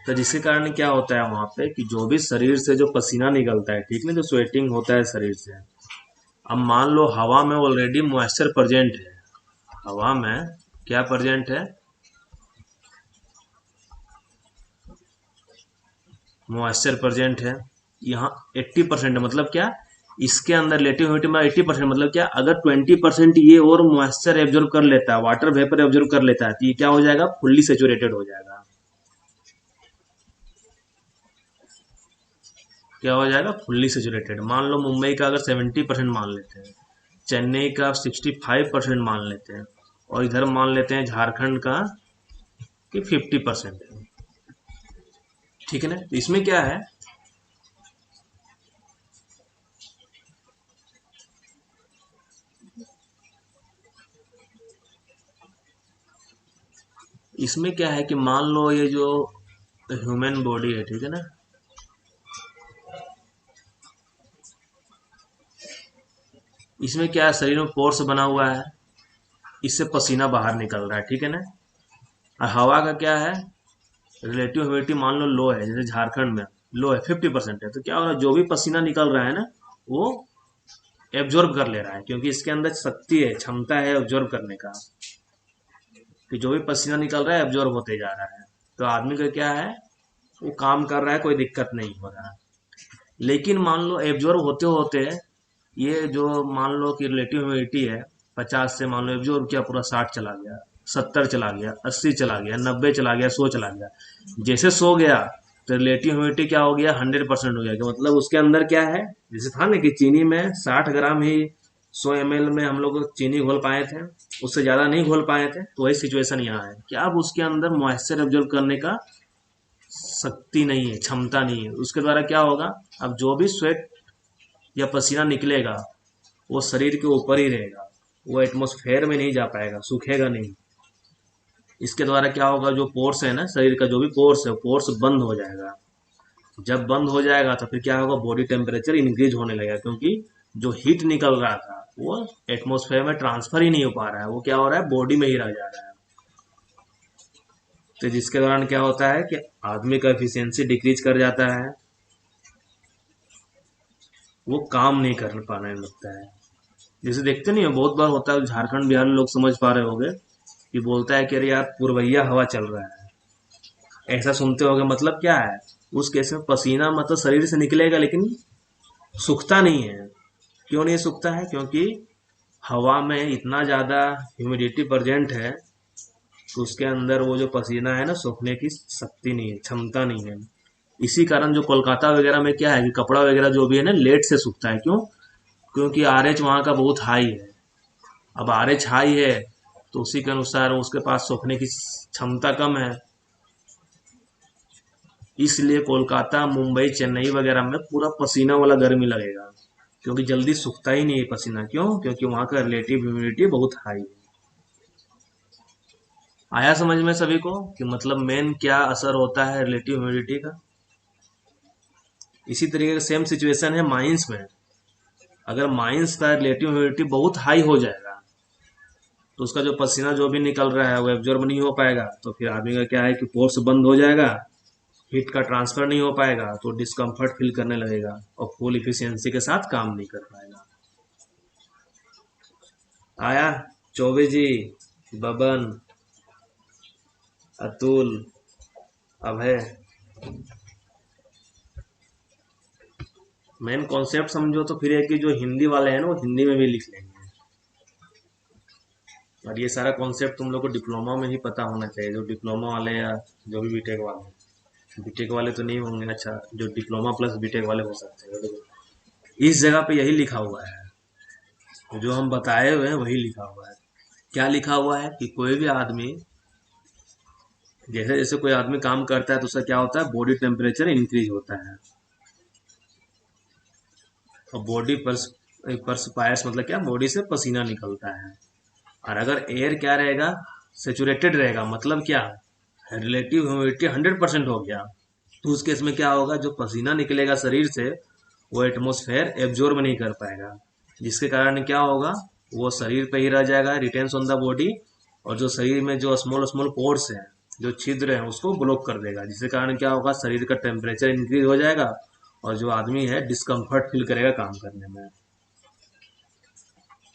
तो जिसके कारण क्या होता है वहां पे कि जो भी शरीर से जो पसीना निकलता है, ठीक ना, जो स्वेटिंग होता है शरीर से, अब मान लो हवा में ऑलरेडी मॉइस्चर प्रेजेंट है, हवा में क्या प्रेजेंट है, मॉइस्चर प्रेजेंट है। यहाँ 80% है, मतलब क्या, इसके अंदर रिलेटिव ह्यूमिडिटी में 80% मतलब क्या, अगर 20% ये और मॉइस्चर एब्जॉर्ब कर लेता है, वाटर वेपर एब्जॉर्ब कर लेता है, तो ये क्या हो जाएगा, फुल्ली सेचुरेटेड हो जाएगा। क्या हो जाएगा, फुल्ली सेचुरेटेड। मान लो मुंबई का अगर 70% मान लेते हैं, चेन्नई का 65% मान लेते हैं, और इधर मान लेते हैं झारखंड का कि 50% है। ठीक है ना। तो इसमें क्या है, इसमें क्या है कि मान लो ये जो ह्यूमन बॉडी है, ठीक है ना, इसमें क्या है, शरीर में पोर्स बना हुआ है, इससे पसीना बाहर निकल रहा है। ठीक है ना। और हवा का क्या है, रिलेटिव ह्यूमिडिटी मान लो लो है, जैसे झारखंड में लो है, 50% है, तो क्या हो रहा है, जो भी पसीना निकल रहा है ना वो एब्जॉर्ब कर ले रहा है, क्योंकि इसके अंदर शक्ति है, क्षमता है एब्जॉर्ब करने का, कि जो भी पसीना निकल रहा है एब्जॉर्ब होते जा रहा है। तो आदमी का क्या है, वो काम कर रहा है, कोई दिक्कत नहीं हो रहा है। लेकिन मान लो एब्जॉर्ब होते होते ये जो मान लो कि रिलेटिव ह्यूमिडिटी है 50 से, मान लो एब्जॉर्ब किया पूरा 60 चला गया, 70 चला गया, 80 चला गया, 90 चला गया, 100 चला गया। जैसे 100 गया तो रिलेटिव ह्यूमिडिटी क्या हो गया, 100% हो गया, कि मतलब उसके अंदर क्या है, जैसे था ना कि चीनी में 60 ग्राम ही 100 ml में हम लोग चीनी घोल पाए थे, उससे ज़्यादा नहीं घोल पाए थे। तो वही सिचुएशन यहाँ है कि अब उसके अंदर मॉइस्चर एब्जॉर्ब करने का शक्ति नहीं है, क्षमता नहीं है। उसके द्वारा क्या होगा, अब जो भी स्वेट या पसीना निकलेगा वो शरीर के ऊपर ही रहेगा, वो एटमॉस्फेयर में नहीं जा पाएगा, सूखेगा नहीं। इसके द्वारा क्या होगा, जो पोर्स है ना शरीर का, जो भी पोर्स है, पोर्स बंद हो जाएगा। जब बंद हो जाएगा तो फिर क्या होगा, बॉडी टेम्परेचर इंक्रीज होने लगेगा, क्योंकि जो हीट निकल रहा था वो एटमॉस्फेयर में ट्रांसफर ही नहीं हो पा रहा है, वो क्या हो रहा है, बॉडी में ही रह जा रहा है। तो जिसके दौरान क्या होता है कि आदमी का एफिशिएंसी डिक्रीज कर जाता है, वो काम नहीं कर पाने लगता है। जैसे देखते नहीं है, बहुत बार होता है, झारखंड बिहार में लोग समझ पा रहे होंगे कि बोलता है कि अरे यार पुरवैया हवा चल रहा है, ऐसा सुनते होगे। मतलब क्या है, उस केस में पसीना मतलब शरीर से निकलेगा लेकिन सूखता नहीं है। क्यों नहीं सूखता है? क्योंकि हवा में इतना ज्यादा ह्यूमिडिटी प्रेजेंट है, तो उसके अंदर वो जो पसीना है ना, सूखने की शक्ति नहीं है, क्षमता नहीं है। इसी कारण जो कोलकाता वगैरह में क्या है कि कपड़ा वगैरह जो भी है ना, लेट से सूखता है। क्यों? क्योंकि आरएच वहाँ का बहुत हाई है। अब आरएच हाई है तो उसी के अनुसार उसके पास सूखने की क्षमता कम है। इसलिए कोलकाता, मुंबई, चेन्नई वगैरह में पूरा पसीना वाला गर्मी लगेगा, क्योंकि जल्दी सूखता ही नहीं है पसीना। क्यों? क्योंकि वहाँ का रिलेटिव ह्यूमिडिटी बहुत हाई है। आया समझ में सभी को कि मतलब मेन क्या असर होता है रिलेटिव ह्यूमिडिटी का? इसी तरीके का सेम सिचुएशन है माइंस में। अगर माइंस का रिलेटिव ह्यूमिडिटी बहुत हाई हो जाएगा तो उसका जो पसीना जो भी निकल रहा है वो एब्जॉर्ब नहीं हो पाएगा, तो फिर आदमी का क्या है कि पोर्स बंद हो जाएगा, हीट का ट्रांसफर नहीं हो पाएगा, तो डिस्कम्फर्ट फील करने लगेगा और फुल इफिशियंसी के साथ काम नहीं कर पाएगा। आया? चौबे जी, बबन, अतुल, अभय, मेन कॉन्सेप्ट समझो तो फिर है कि जो हिंदी वाले हैं ना वो हिंदी में भी लिख लेंगे। और ये सारा कॉन्सेप्ट तुम लोग को डिप्लोमा में ही पता होना चाहिए, जो डिप्लोमा वाले या जो भी बीटेक वाले। बीटेक वाले तो नहीं होंगे, अच्छा जो डिप्लोमा प्लस बीटेक वाले हो सकते हैं। इस जगह पे यही लिखा हुआ है, जो हम बताए हुए हैं वही लिखा हुआ है। क्या लिखा हुआ है कि कोई भी आदमी, जैसे जैसे कोई आदमी काम करता है तो उसका क्या होता है, बॉडी टेम्परेचर इंक्रीज होता है। और बॉडी परस्पायर्स मतलब क्या, बॉडी से पसीना निकलता है। और अगर एयर क्या रहेगा, सेचुरेटेड रहेगा, मतलब क्या, रिलेटिव ह्यूमिडिटी 100% हो गया, तो उस केस में क्या होगा, जो पसीना निकलेगा शरीर से वो एटमोस्फेयर एब्जॉर्ब नहीं कर पाएगा, जिसके कारण क्या होगा, वो शरीर पे ही रह जाएगा, रिटेन्स ऑन द बॉडी। और जो शरीर में जो स्मॉल स्मॉल पोर्स हैं, जो छिद्र हैं, उसको ब्लॉक कर देगा, जिसके कारण क्या होगा, शरीर का टेम्परेचर इंक्रीज हो जाएगा और जो आदमी है डिस्कम्फर्ट फील करेगा काम करने में।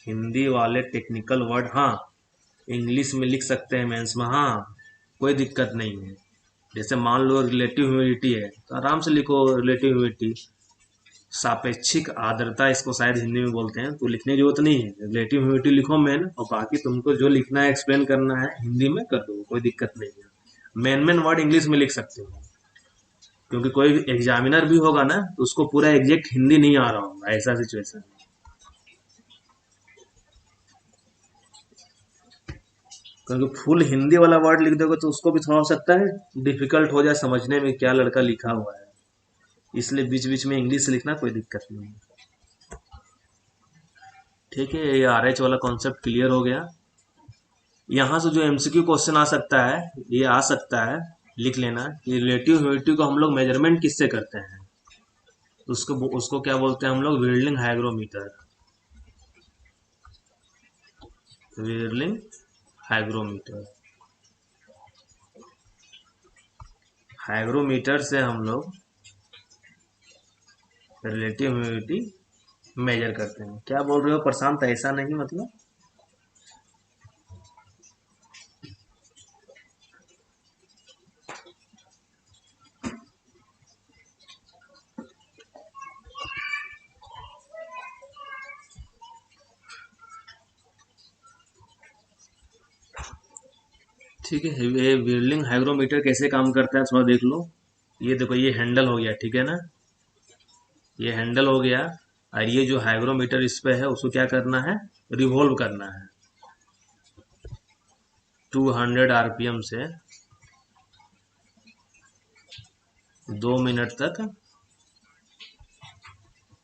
हिंदी वाले टेक्निकल वर्ड हाँ इंग्लिश में लिख सकते हैं मेंस में, हाँ कोई दिक्कत नहीं है। जैसे मान लो रिलेटिव ह्यूमिडिटी है तो आराम से लिखो रिलेटिव ह्यूमिडिटी। सापेक्षिक आर्द्रता इसको शायद हिंदी में बोलते हैं, तो लिखने की जरूरत नहीं है, रिलेटिव ह्यूमिडिटी लिखो मेन, और बाकी तुमको जो लिखना है एक्सप्लेन करना है हिंदी में कर दो, कोई दिक्कत नहीं है। मेन मेन वर्ड इंग्लिश में लिख सकते हो, क्योंकि कोई एग्जामिनर भी होगा ना तो उसको पूरा एग्जैक्ट हिंदी नहीं आ रहा होगा, ऐसा सिचुएशन। क्योंकि फुल हिंदी वाला वर्ड लिख दोगे तो उसको भी थोड़ा हो सकता है डिफिकल्ट हो जाए समझने में क्या लड़का लिखा हुआ है, इसलिए बीच बीच में इंग्लिश लिखना कोई दिक्कत नहीं है। ठीक है, ये आरएच वाला कॉन्सेप्ट क्लियर हो गया। यहाँ से जो एमसीक्यू क्वेश्चन आ सकता है, ये आ सकता है, लिख लेना कि रिलेटिव ह्यूमिडिटी को हम लोग मेजरमेंट किससे करते हैं, उसको उसको क्या बोलते हैं हम लोग, व्रिगलिंग हाइग्रोमीटर। व्रिगलिंग हाइग्रोमीटर, हाइग्रोमीटर से हम लोग रिलेटिव ह्यूमिडिटी मेजर करते हैं। क्या बोल रहे हो प्रशांत, ऐसा नहीं मतलब? ठीक है, ये व्रिगलिंग हाइग्रोमीटर कैसे काम करता है थोड़ा देख लो। ये देखो, ये हैंडल हो गया, ठीक है ना, ये हैंडल हो गया, और ये जो हाइग्रोमीटर इस पे है उसको क्या करना है, रिवॉल्व करना है 200 आरपीएम से 2 मिनट तक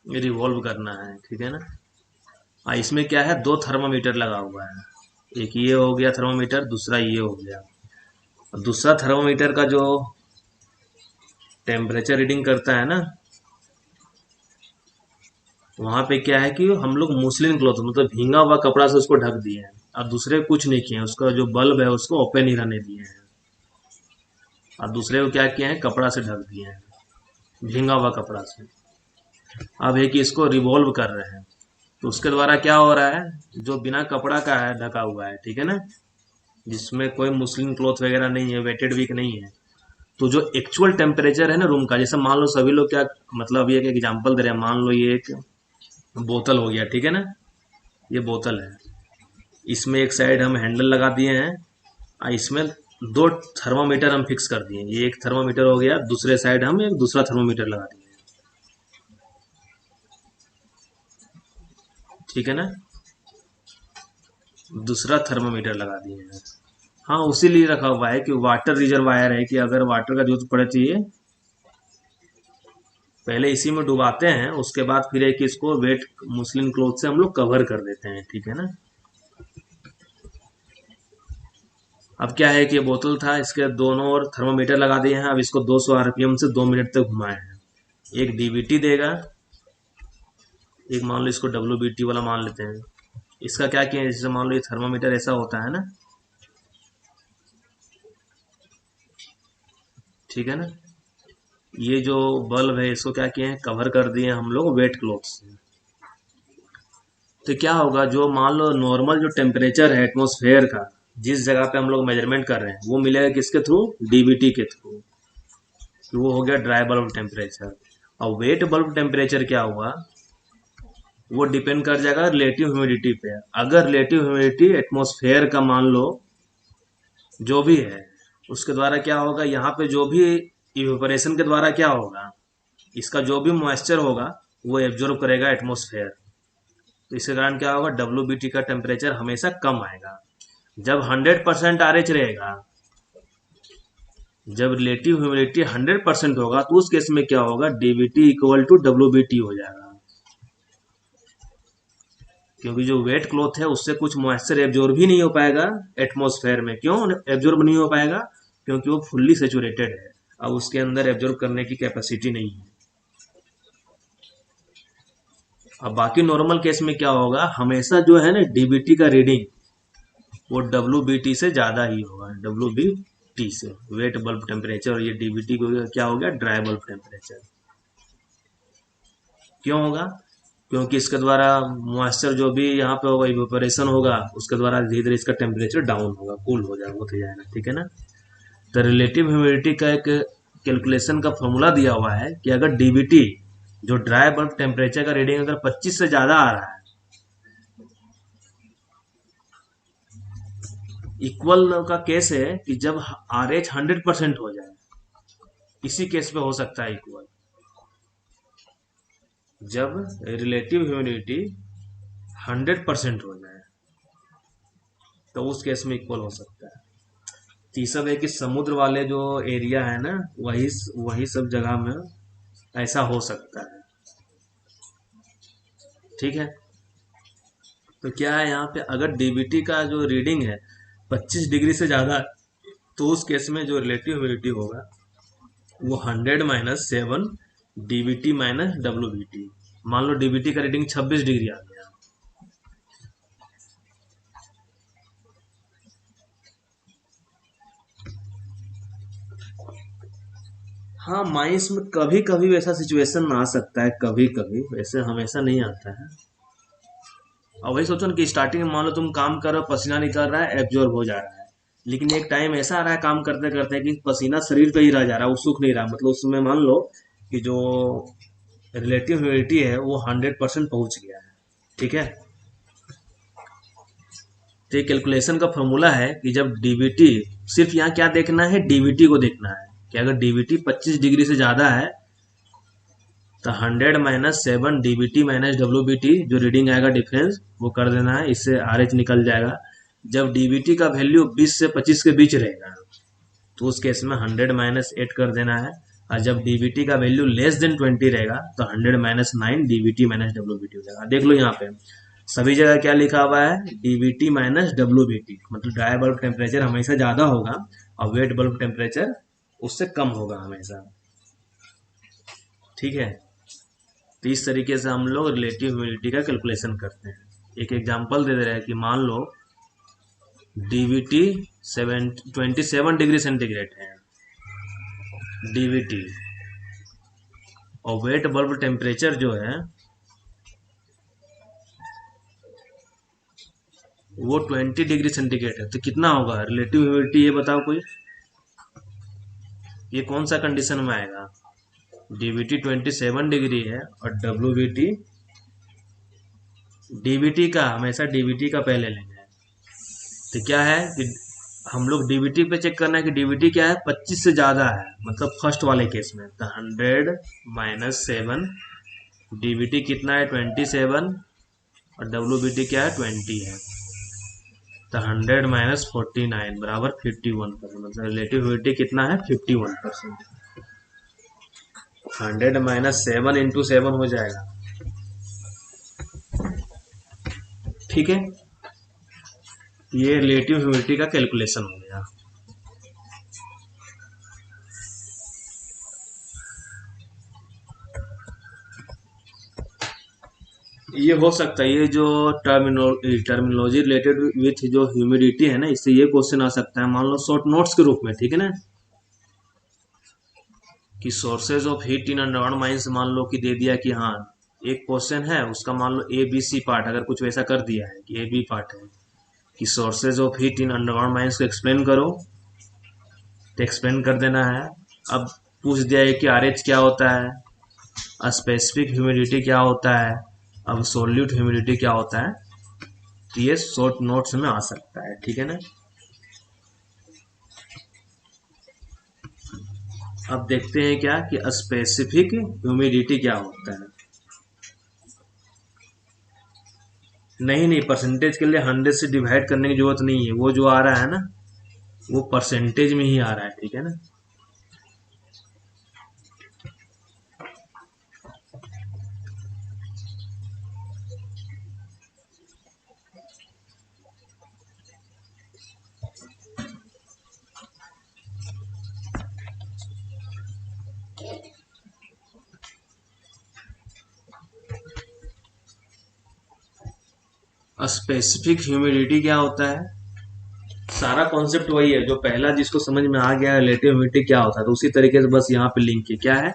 रिवॉल्व करना है, ठीक है ना। इसमें क्या है, दो थर्मामीटर लगा हुआ है, एक ये हो गया थर्मामीटर, दूसरा ये हो गया। और दूसरा थर्मामीटर का जो टेम्परेचर रीडिंग करता है ना, वहां पे क्या है कि हम लोग मुस्लिम क्लॉथ मतलब भींगा हुआ कपड़ा से उसको ढक दिए हैं, और दूसरे कुछ नहीं किए हैं, उसका जो बल्ब है उसको ओपन ही रहने दिए हैं, और दूसरे को क्या किए हैं, कपड़ा से ढक दिए हैं, भींगा हुआ कपड़ा से। अब है कि इसको रिवॉल्व कर रहे हैं, तो उसके द्वारा क्या हो रहा है, जो बिना कपड़ा का है, ढका हुआ है, ठीक है ना, जिसमें कोई मुस्लिम क्लॉथ वगैरह नहीं है, वेटेड विक नहीं है, तो जो एक्चुअल टेम्परेचर है ना रूम का, जैसे मान लो सभी लोग क्या, मतलब ये एक एग्जांपल दे रहे हैं, मान लो ये एक बोतल हो गया, ठीक है ना, ये बोतल है, इसमें एक साइड हम हैंडल लगा दिए हैं, और इसमें दो थर्मामीटर हम फिक्स कर दिए, ये एक थर्मामीटर हो गया, दूसरे साइड हम एक दूसरा थर्मामीटर लगा दिए, ठीक है ना, दूसरा थर्मामीटर लगा दिए हैं। हाँ, उसी लिए रखा हुआ है कि वाटर रिजर्वायर है, कि अगर वाटर का जरूरत पड़े तो ये पहले इसी में डुबाते हैं, उसके बाद फिर एक इसको वेट मुस्लिम क्लॉथ से हम लोग कवर कर देते हैं, ठीक है ना। अब क्या है कि ये बोतल था, इसके दोनों ओर थर्मामीटर लगा दिए हैं, अब इसको 200 आरपीएम से 2 मिनट तक घुमाए हैं, एक डीबीटी देगा, एक मान लो इसको डब्ल्यूबीटी वाला मान लेते हैं, इसका क्या किया है, जैसे मान लो ये थर्मामीटर ऐसा होता है ना, ठीक है ना, ये जो बल्ब है इसको क्या किए हैं, कवर कर दिए हम लोग वेट क्लॉथ से। तो क्या होगा, जो मान लो नॉर्मल जो टेम्परेचर है एटमॉस्फेयर का, जिस जगह पे हम लोग मेजरमेंट कर रहे हैं, वो मिलेगा किसके थ्रू, डीबीटी के थ्रू, तो वो हो गया ड्राई बल्ब टेम्परेचर। और वेट बल्ब टेम्परेचर क्या हुआ, वो डिपेंड कर जाएगा रिलेटिव ह्यूमिडिटी पे। अगर रिलेटिव ह्यूमिडिटी एटमॉस्फेयर का मान लो जो भी है, उसके द्वारा क्या होगा, यहाँ पे जो भी इवेपोरेशन के द्वारा क्या होगा, इसका जो भी मॉइस्चर होगा वो एब्जॉर्ब करेगा एटमॉस्फेयर, तो इसके कारण क्या होगा, डब्ल्यू का टेम्परेचर हमेशा कम आएगा। जब 100% आरएच रहेगा, जब रिलेटिव ह्यूमिडिटी 100% होगा, तो उस केस में क्या होगा, डीबीटी इक्वल टू डब्ल्यू हो जाएगा, क्योंकि जो वेट क्लॉथ है उससे कुछ मॉइस्चर एब्जॉर्ब ही नहीं हो पाएगा एटमॉस्फेयर में। क्यों एब्जॉर्ब नहीं हो पाएगा, क्योंकि वो फुल्ली सेचुरेटेड है, अब उसके अंदर एब्जॉर्ब करने की कैपेसिटी नहीं है। अब बाकी नॉर्मल केस में क्या होगा, हमेशा जो है ना डीबीटी का रीडिंग वो डब्ल्यू से ज़्यादा ही होगा, डब्ल्यू से, वेट बल्ब टेम्परेचर, और ये डीबीटी को क्या हो गया, ड्राई बल्ब टेम्परेचर। क्यों होगा, क्योंकि इसके द्वारा मॉइस्चर जो भी यहाँ पे होगा, इवेपोरेशन होगा, उसके द्वारा धीरे धीरे इसका टेम्परेचर डाउन होगा, कूल हो जाएगा, होते जाएगा, ठीक है ना। तो रिलेटिव ह्यूमिडिटी का एक कैलकुलेशन का फॉर्मूला दिया हुआ है कि अगर डीबीटी जो ड्राई बल्ब टेम्परेचर का रीडिंग अगर 25 से ज़्यादा आ रहा है, इक्वल का केस है कि जब आर एच 100% हो जाए, इसी केस पे हो सकता है इक्वल, जब रिलेटिव ह्यूमिडिटी 100% हो जाए, तो उस केस में इक्वल हो सकता है। तीसरा है कि समुद्र वाले जो एरिया है ना, वही वही सब जगह में ऐसा हो सकता है, ठीक है। तो क्या है यहाँ पे, अगर डीबीटी का जो रीडिंग है 25 डिग्री से ज़्यादा, तो उस केस में जो रिलेटिव ह्यूमिडिटी होगा वो 100 - 7 डीबीटी माइनस डब्ल्यूबीटी। मान लो डीबीटी का रीडिंग 26 डिग्री आ गया, हाँ माइंस में कभी कभी वैसा सिचुएशन आ सकता है, कभी कभी, वैसे हमेशा नहीं आता है। और वही सोचो ना कि स्टार्टिंग में मान लो तुम काम कर रहे हो, पसीना निकल रहा है, एब्जॉर्ब हो जा रहा है, लेकिन एक टाइम ऐसा आ रहा है काम करते करते कि पसीना शरीर पे ही रह जा रहा है, वो सूख नहीं रहा, मतलब उसमें मान लो कि जो रिलेटिव ह्यूमिडिटी है वो 100% पहुंच गया है, ठीक है। तो ये कैलकुलेशन का फॉर्मूला है कि जब डीबीटी, सिर्फ यहाँ क्या देखना है, डीबीटी को देखना है कि अगर डीबीटी 25 डिग्री से ज़्यादा है, तो 100 - 7 डीबीटी माइनस डब्ल्यूबीटी, जो रीडिंग आएगा डिफरेंस वो कर देना है, इससे आरएच निकल जाएगा। जब डीबीटी का वैल्यू 20 से 25 के बीच रहेगा, तो उस केस में 100 - 8 कर देना है, और जब डीबीटी का वैल्यू लेस देन 20 रहेगा, तो 100 - 9 डीबीटी माइनस डब्ल्यूबीटी हो जाएगा। देख लो यहाँ पे सभी जगह क्या लिखा हुआ है, डीबीटी माइनस डब्ल्यूबीटी, मतलब ड्राई बल्ब टेम्परेचर हमेशा ज़्यादा होगा और वेट बल्ब टेम्परेचर उससे कम होगा हमेशा, ठीक है। तो इस तरीके से हम लोग रिलेटिव ह्यूमिडिटी का कैलकुलेशन करते हैं। एक एग्जांपल दे रहे हैं कि मान लो डीबीटी 27 डिग्री सेंटीग्रेड है, डीबीटी और वेट बल्ब टेम्परेचर जो है वो 20 डिग्री सेंटीग्रेड है, तो कितना होगा रिलेटिव ह्यूमिडिटी, ये बताओ कोई। ये कौन सा कंडीशन में आएगा? डीवीटी 27 डिग्री है और डब्ल्यूवीटी, डीवीटी का हमेशा डीवीटी का पहले लेंगे। तो क्या है कि हम लोग डीवीटी पे चेक करना है कि डीवीटी क्या है, 25 से ज्यादा है, मतलब फर्स्ट वाले केस में। तो 100 माइनस 7, डीवीटी कितना है 27 और डब्ल्यूबीटी क्या है 20 है। तो 100 माइनस 49 बराबर 51%, मतलब रिलेटिव ह्यूमिडिटी कितना है 51%। 100 माइनस 7 इंटू 7 हो जाएगा, ठीक है। ये रिलेटिव ह्यूमिडिटी का कैलकुलेशन हो गया। ये हो सकता है, ये जो टर्मिनोलॉजी रिलेटेड विथ जो ह्यूमिडिटी है ना, इससे ये क्वेश्चन आ सकता है, मान लो शॉर्ट नोट्स के रूप में, ठीक है ना, कि sources of heat in underground mines मान लो कि दे दिया कि हाँ एक क्वेश्चन है उसका मान लो ए बी सी पार्ट, अगर कुछ वैसा कर दिया है कि ए बी पार्ट है कि sources of heat in underground mines को एक्सप्लेन करो, तो एक्सप्लेन कर देना है। अब पूछ दिया है कि आर एच क्या होता है, स्पेसिफिक ह्यूमिडिटी क्या होता है, अब सोल्यूट ह्यूमिडिटी क्या होता है, तो ये शॉर्ट नोट्स में आ सकता है, ठीक है ना। अब देखते हैं क्या कि स्पेसिफिक ह्यूमिडिटी क्या होता है। नहीं नहीं, परसेंटेज के लिए 100 से डिवाइड करने की जरूरत नहीं है, वो जो आ रहा है ना वो परसेंटेज में ही आ रहा है, ठीक है ना। स्पेसिफिक ह्यूमिडिटी क्या होता है, सारा कॉन्सेप्ट वही है जो पहला, जिसको समझ में आ गया रिलेटिव ह्यूमिडिटी क्या होता है, तो उसी तरीके से बस यहाँ पे लिंक है, क्या है,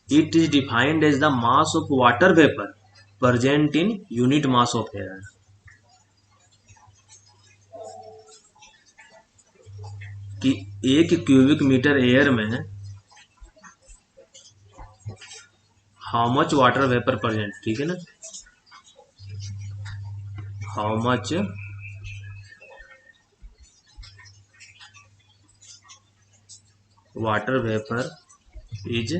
it is defined as the mass of water vapour present in unit mass of air. कि 1 क्यूबिक मीटर एयर में how much water vapour present, ठीक है ना, how much water vapour is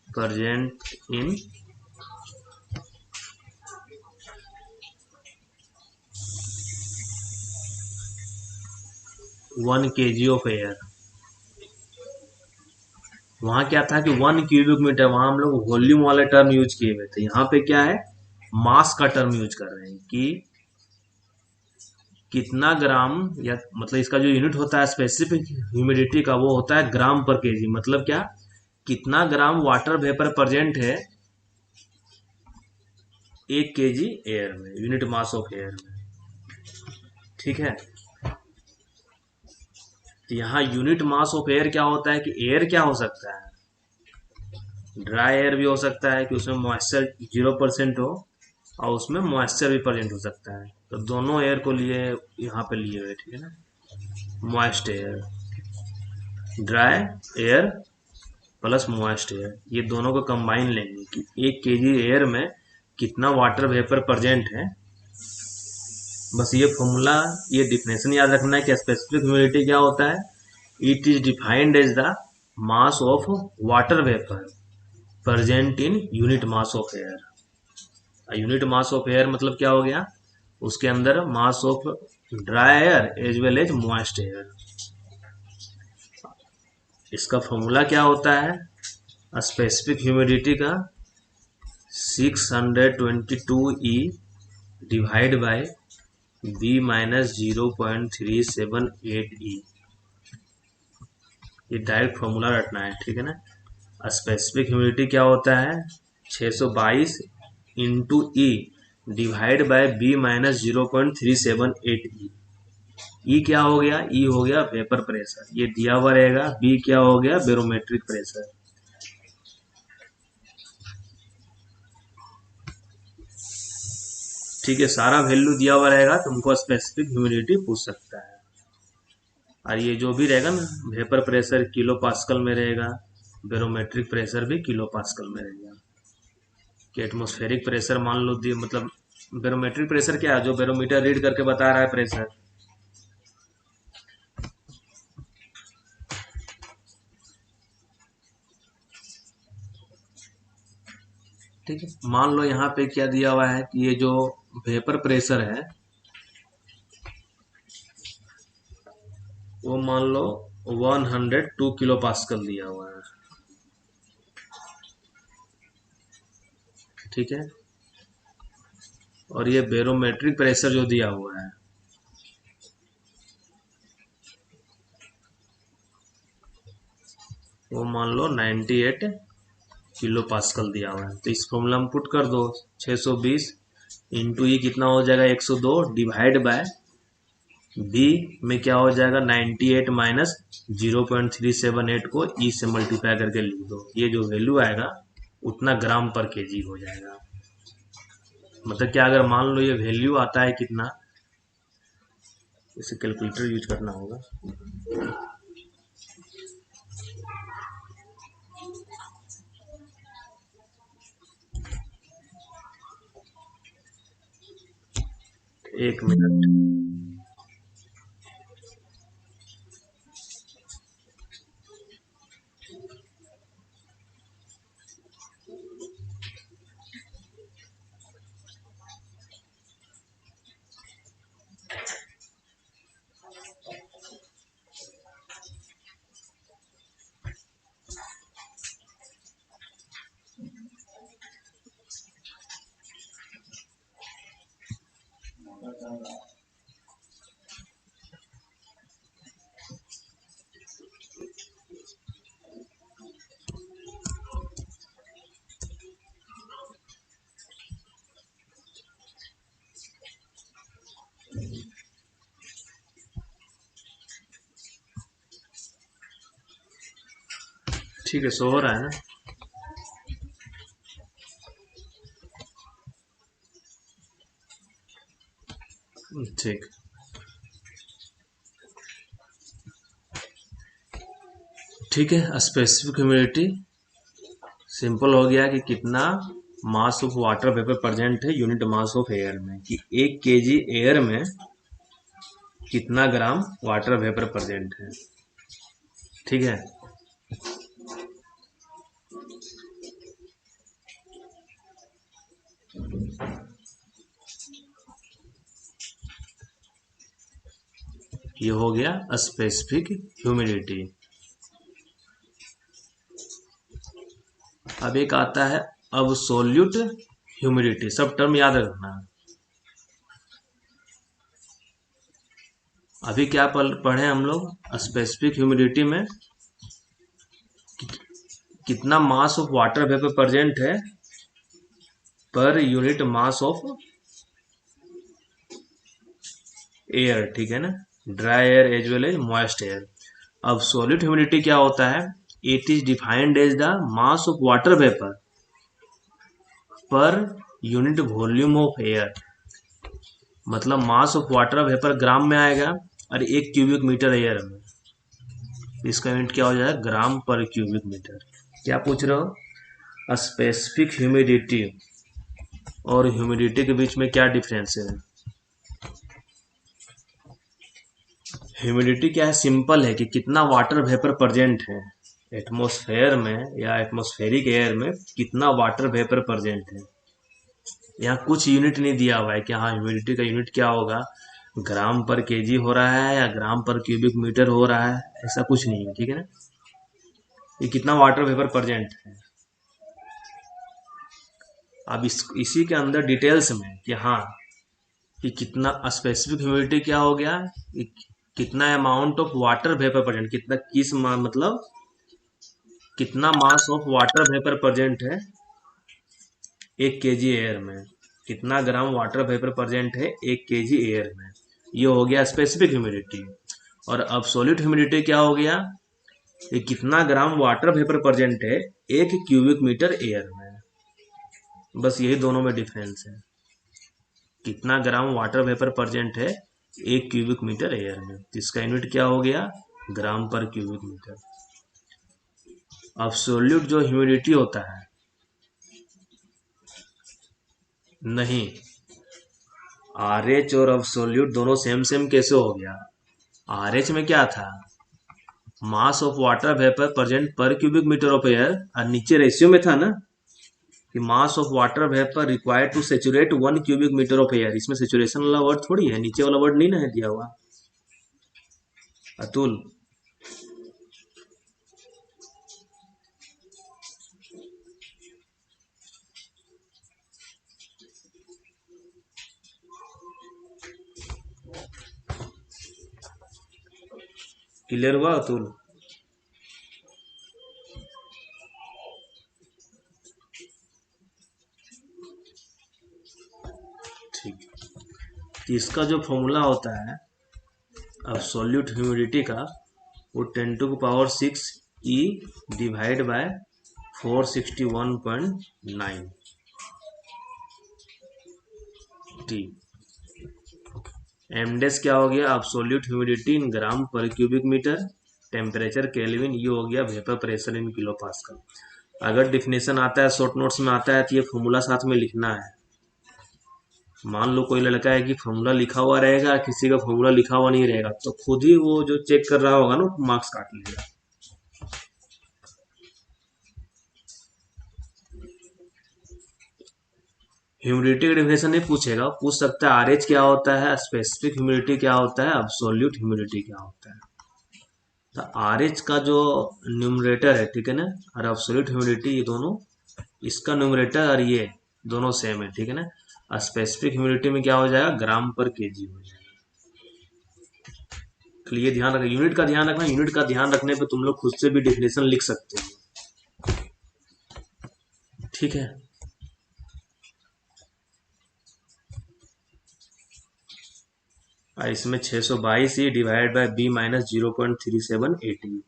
present in 1 kg of air. वहां क्या था कि 1 cubic metre, वहां हम लोग वॉल्यूम वाला टर्म यूज किए हुए थे, यहाँ पे क्या है मास का टर्म यूज कर रहे हैं कि कितना ग्राम, या मतलब इसका जो यूनिट होता है स्पेसिफिक ह्यूमिडिटी का वो होता है ग्राम पर केजी, मतलब क्या, कितना ग्राम वाटर वेपर प्रेजेंट है 1 केजी एयर में, यूनिट मास ऑफ एयर में, ठीक है। तो यहाँ यूनिट मास ऑफ एयर क्या होता है कि एयर क्या हो सकता है, ड्राई एयर भी हो सकता है कि उसमें मॉइस्चर 0% हो और उसमें मॉइस्चर भी प्रेजेंट हो सकता है, तो दोनों एयर को लिए यहाँ पे लिए हुए, ठीक है ना, moist air, dry air plus moist air, ये दोनों को कंबाइन लेंगे कि 1 केजी एयर में कितना वाटर वेपर प्रेजेंट है। बस ये फॉर्मूला, ये डिफिनेशन याद रखना है कि स्पेसिफिक ह्यूमिडिटी क्या होता है, it is defined as the mass of water vapour present in unit mass of air. Unit mass of air मतलब क्या हो गया, उसके अंदर mass of dry air as well as moist air. इसका फॉर्मूला क्या होता है, स्पेसिफिक ह्यूमिडिटी का 622E divide by B minus 0.378E, ये डायरेक्ट फॉर्मूला रटना है, ठीक है ना। स्पेसिफिक ह्यूमिडिटी क्या होता है 622 into E divide by B minus 0.378E, ई क्या हो गया, ई हो गया वेपर प्रेशर, ये दिया हुआ रहेगा। बी क्या हो गया, बैरोमेट्रिक प्रेशर। ठीक है, सारा वैल्यू दिया हुआ रहेगा, तुमको स्पेसिफिक ह्यूमिडिटी पूछ सकता है। और ये जो भी रहेगा ना, वेपर प्रेशर किलो पास्कल में रहेगा, बैरोमेट्रिक प्रेशर भी किलो पास्कल में रहेगा। कि एटमॉस्फेरिक प्रेशर मान लो दिए, मतलब बैरोमेट्रिक प्रेशर क्या है, जो बैरोमीटर रीड करके बता रहा है प्रेशर। ठीक है, मान लो यहाँ पे क्या दिया हुआ है कि ये जो वेपर प्रेशर है वो मान लो 102 किलो पास्कल दिया हुआ है। ठीक है, और ये बैरोमेट्रिक प्रेशर जो दिया हुआ है वो मान लो 98 किलो पास्कल दिया हुआ है। तो इस फॉर्मूला में पुट कर दो, 620 इंटू ई कितना हो जाएगा 102 डिवाइड बाय बी में क्या हो जाएगा 98 माइनस 0.378 को ई से मल्टीप्लाई करके लिख दो। ये जो वैल्यू आएगा उतना ग्राम पर केजी हो जाएगा। मतलब क्या, अगर मान लो ये वैल्यू आता है कितना, इसे कैलकुलेटर यूज करना होगा। एक मिनट। ठीक है, सो हो रहा है ना। ठीक, ठीक है। स्पेसिफिक ह्यूमिडिटी सिंपल हो गया कि कितना mass of water vapour present है यूनिट मास ऑफ एयर में, कि 1 kg एयर में कितना ग्राम वाटर वेपर प्रेजेंट है। ठीक है, ये हो गया स्पेसिफिक ह्यूमिडिटी। अब एक आता है अब्सोल्यूट ह्यूमिडिटी, सब टर्म याद रखना। अभी क्या पढ़े हम लोग, स्पेसिफिक ह्यूमिडिटी में कितना mass of water vapour present है per unit mass of air. ठीक है ना, dry air as well as moist air. अब सॉलिड ह्यूमिडिटी क्या होता है, it is defined as the mass of water vapour per unit volume of air. मतलब mass of water vapour gram में आएगा और 1 क्यूबिक मीटर एयर में, इसका यूनिट क्या हो जाएगा, ग्राम पर क्यूबिक मीटर। क्या पूछ रहे हो, स्पेसिफिक ह्यूमिडिटी और ह्यूमिडिटी के बीच में क्या डिफरेंस है। ह्यूमिडिटी क्या है, सिंपल है कि कितना वाटर वेपर प्रेजेंट है एटमॉस्फेयर में या एटमॉस्फेरिक एयर में, कितना वाटर वेपर प्रेजेंट है। यहाँ कुछ यूनिट नहीं दिया हुआ है कि हाँ ह्यूमिडिटी का यूनिट क्या होगा, ग्राम पर केजी हो रहा है या ग्राम पर क्यूबिक मीटर हो रहा है, ऐसा कुछ नहीं है। ठीक है ना, ये कितना वाटर वेपर प्रेजेंट है। अब इसी के अंदर डिटेल्स में कि हाँ कि कितना स्पेसिफिक ह्यूमिडिटी क्या हो गया, कितना amount of water vapour present, कितना मतलब कितना mass of water vapour present है 1 kg एयर में, कितना ग्राम वाटर वेपर प्रेजेंट है 1 kg एयर में। ये हो गया स्पेसिफिक ह्यूमिडिटी। और अब्सोल्यूट ह्यूमिडिटी क्या हो गया, ये कितना ग्राम वाटर वेपर प्रेजेंट है 1 क्यूबिक मीटर एयर में। बस यही दोनों में डिफरेंस है, कितना ग्राम वाटर वेपर प्रेजेंट है 1 क्यूबिक मीटर एयर में। तो इसका यूनिट क्या हो गया, ग्राम पर क्यूबिक मीटर। अब्सोल्यूट जो ह्यूमिडिटी होता है, नहीं, आर एच और अब्सोल्यूट दोनों सेम सेम कैसे हो गया। आर एच में क्या था, mass of water vapour present पर क्यूबिक मीटर ऑफ एयर, और नीचे रेशियो में था ना कि mass of water vapour required to saturate 1 cubic metre of air. इसमें सेचुरेशन वाला वर्ड थोड़ी है, नीचे वाला वर्ड नहीं ना है दिया हुआ। अतुल, क्लियर हुआ अतुल? ठीक है। तो इसका जो फॉर्मूला होता है अब्सोल्यूट ह्यूमिडिटी का, वो 10⁶ ई डिवाइड बाय 461.9 टी। एमडेस क्या हो गया, अब्सोल्यूट ह्यूमिडिटी इन ग्राम पर क्यूबिक मीटर, टेम्परेचर केल्विन, ये हो गया vapour pressure in kilo pascal. अगर डिफिनेशन आता है शॉर्ट नोट्स में आता है तो ये फॉर्मूला साथ में लिखना है। मान लो कोई लड़का है कि फॉर्मूला लिखा हुआ रहेगा, किसी का फॉर्मूला लिखा हुआ नहीं रहेगा, तो खुद ही वो जो चेक कर रहा होगा ना मार्क्स काट लेगा। ह्यूमिडिटी का डिफिनेशन नहीं पूछेगा, पूछ सकता है आरएच क्या होता है, स्पेसिफिक ह्यूमिडिटी क्या होता है, अब्सोल्यूट ह्यूमिडिटी क्या होता है। तो आरएच का जो न्यूमरेटर है, ठीक है ना, और अब्सोल्यूट ह्यूमिडिटी, ये दोनों, इसका न्यूमरेटर और ये दोनों सेम है, ठीक है ना। और स्पेसिफिक ह्यूमिडिटी में क्या हो जाएगा, ग्राम पर केजी हो जाएगा। तो ये ध्यान रखना, यूनिट का ध्यान रखना, यूनिट का ध्यान रखने पे तुम लोग खुद से भी डिफिनेशन लिख सकते हो, ठीक है। और इसमें 622 ही डिवाइड बाय बी माइनस 0.3780,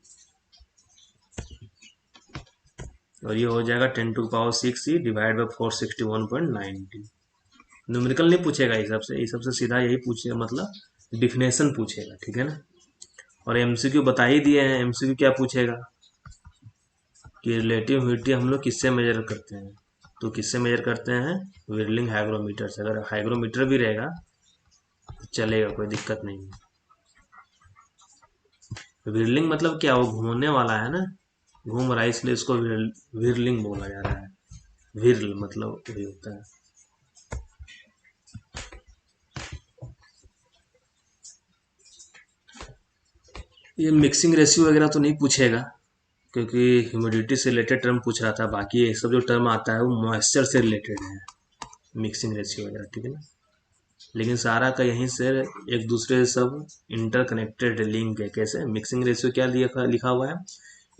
और ये हो जाएगा 10⁶ ही डिवाइड बाय 461.90। न्यूमेरिकल नहीं पूछेगा इस सब से सीधा यही पूछेगा, मतलब डिफिनेशन पूछेगा, ठीक है ना। और एमसीक्यू बता ही दिए हैं, एमसीक्यू क्या पूछेगा कि रिलेटिव ह्यूमिडिटी हम लोग किससे मेजर करते हैं, तो किससे मेजर करते हैं, विरलिंग हाइग्रोमीटर से। अगर हाइग्रोमीटर भी रहेगा तो चलेगा, कोई दिक्कत नहीं है। विरलिंग मतलब क्या, वो घूमने वाला है ना, घूम रहा है, इसलिए इसको विरलिंग बोला जा रहा है। विरल मतलब वही होता है। ये मिक्सिंग रेशियो वगैरह तो नहीं पूछेगा, क्योंकि ह्यूमिडिटी से रिलेटेड टर्म पूछ रहा था। बाकी ये सब जो टर्म आता है वो मॉइस्चर से रिलेटेड है, मिक्सिंग रेशियो वगैरह, ठीक है ना। लेकिन सारा का यहीं से एक दूसरे से सब इंटरकनेक्टेड लिंक है। कैसे, मिक्सिंग रेशियो क्या लिखा हुआ है,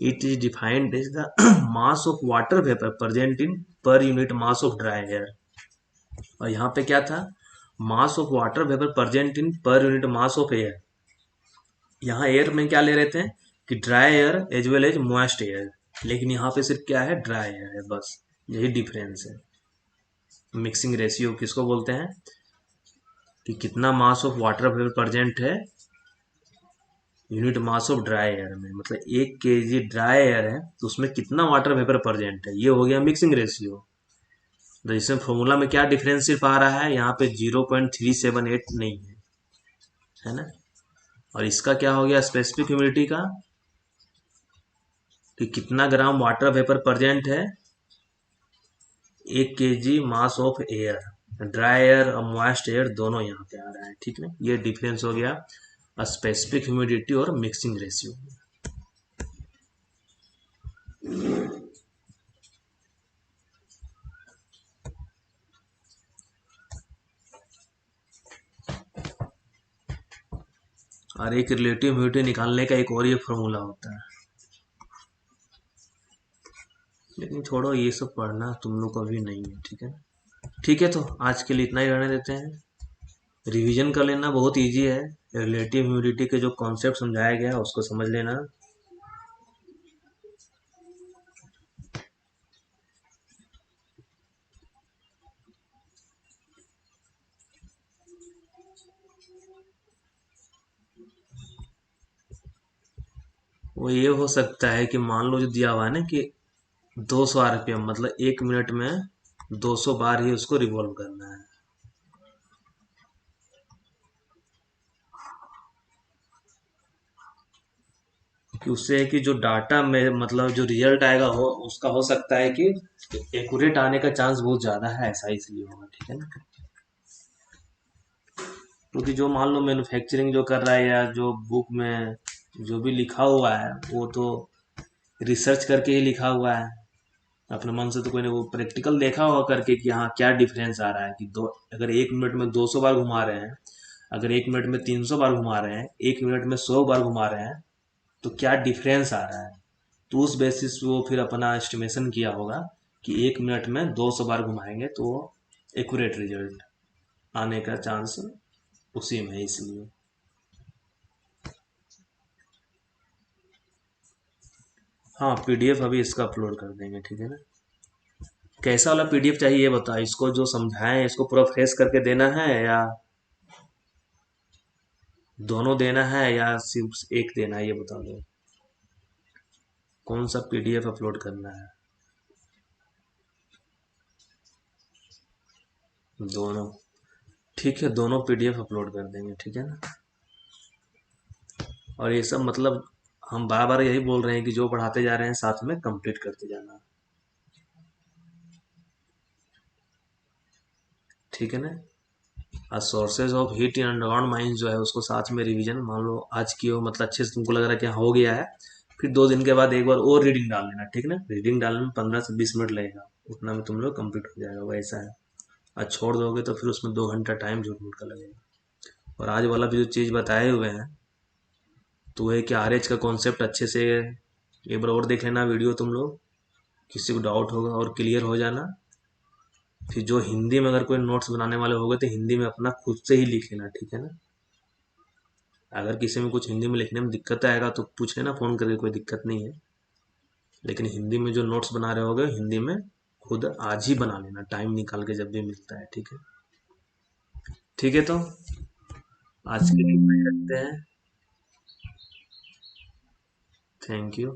it is defined is the mass of water vapour present in per unit mass of dry air. और यहाँ पे क्या था, mass of water vapour present in per unit mass of air. यहाँ एयर में क्या ले रहे थे कि dry air as well as moist air, लेकिन यहाँ पे सिर्फ क्या है, ड्राई एयर है, बस यही डिफरेंस है। मिक्सिंग रेशियो किसको बोलते हैं कि कितना mass of water vapour present है unit mass of dry air में, मतलब 1 kg ड्राई एयर है तो उसमें कितना वाटर वेपर प्रेजेंट है, ये हो गया मिक्सिंग रेशियो। तो इसमें फॉर्मूला में क्या डिफरेंस सिर्फ आ रहा है, यहाँ पे 0.378 नहीं है ना। और इसका क्या हो गया स्पेसिफिक ह्यूमिडिटी का, कि कितना ग्राम वाटर वेपर प्रेजेंट है 1 kg mass of air, dry air और मॉइस्ट एयर दोनों यहाँ पे आ रहा है, ठीक है। ये डिफरेंस हो गया स्पेसिफिक ह्यूमिडिटी और मिक्सिंग रेशियो। और एक रिलेटिव ह्यूमिडिटी निकालने का एक और ये फॉर्मूला होता है, लेकिन छोड़ो ये सब पढ़ना तुम लोग को अभी नहीं है, ठीक है ना। ठीक है, तो आज के लिए इतना ही रहने देते हैं। रिवीजन कर लेना, बहुत इजी है। रिलेटिव ह्यूमिडिटी के जो कॉन्सेप्ट समझाया गया है उसको समझ लेना। वो ये हो सकता है कि मान लो जो दिया हुआ है ना कि 200 आरपीएम, मतलब 1 मिनट में 200 बार ही उसको रिवॉल्व करना है। कि उससे है कि जो डाटा में मतलब जो रिजल्ट आएगा हो उसका हो सकता है कि एक्यूरेट आने का चांस बहुत ज्यादा है, ऐसा इसलिए होगा, ठीक है ना। क्योंकि जो मान लो मैन्युफैक्चरिंग जो कर रहा है या जो बुक में जो भी लिखा हुआ है वो तो रिसर्च करके ही लिखा हुआ है, अपने मन से तो कोई नहीं, वो प्रैक्टिकल देखा होगा करके कि हाँ क्या डिफरेंस आ रहा है कि दो, अगर 1 मिनट में 200 बार घुमा रहे हैं, अगर 1 मिनट में 300 बार घुमा रहे हैं, 1 मिनट में 100 बार घुमा रहे हैं, तो क्या डिफरेंस आ रहा है। तो उस बेसिस पे वो फिर अपना एस्टिमेशन किया होगा कि 1 मिनट में 200 बार घुमाएंगे तो वो एक्यूरेट रिजल्ट आने का चांस उसी में है, इसलिए। हाँ, पीडीएफ अभी इसका अपलोड कर देंगे, ठीक है ना। कैसा वाला पीडीएफ चाहिए ये बताओ, इसको जो समझाएं इसको पूरा फ्रेश करके देना है या दोनों देना है या सिर्फ एक देना है, ये बता दो। कौन सा पीडीएफ अपलोड करना है? दोनों। ठीक है, दोनों पीडीएफ अपलोड कर देंगे, ठीक है ना। और ये सब मतलब हम बार बार यही बोल रहे हैं कि जो पढ़ाते जा रहे हैं साथ में कंप्लीट करते जाना, ठीक है ना। और sources of heat in underground mines जो है उसको साथ में रिवीजन, मान लो आज की हो मतलब अच्छे से तुमको लग रहा है कि हाँ हो गया है, फिर 2 दिन के बाद एक बार और रीडिंग डाल देना, ठीक है ना। रीडिंग डालने में 15 से 20 मिनट लगेगा, उतना में तुम लोग कंप्लीट हो जाएगा, वैसा है। और छोड़ दोगे तो फिर उसमें 2 घंटा टाइम जरूर का लगेगा। और आज वाला भी जो चीज़ बताए हुए हैं तो वह कि आरएच का कॉन्सेप्ट अच्छे से एक बार और देख लेना वीडियो तुम लोग, किसी को डाउट होगा और क्लियर हो जाना। फिर जो हिंदी में अगर कोई नोट्स बनाने वाले होंगे तो हिंदी में अपना खुद से ही लिख लेना, ठीक है ना। अगर किसी में कुछ हिंदी में लिखने में दिक्कत आएगा तो पूछ लेना फ़ोन करके, कोई दिक्कत नहीं है। लेकिन हिंदी में जो नोट्स बना रहे होगे हिंदी में खुद आज ही बना लेना, टाइम निकाल के जब भी मिलता है, ठीक है। ठीक है, तो आज के लिए इतना ही रखते हैं। Thank you.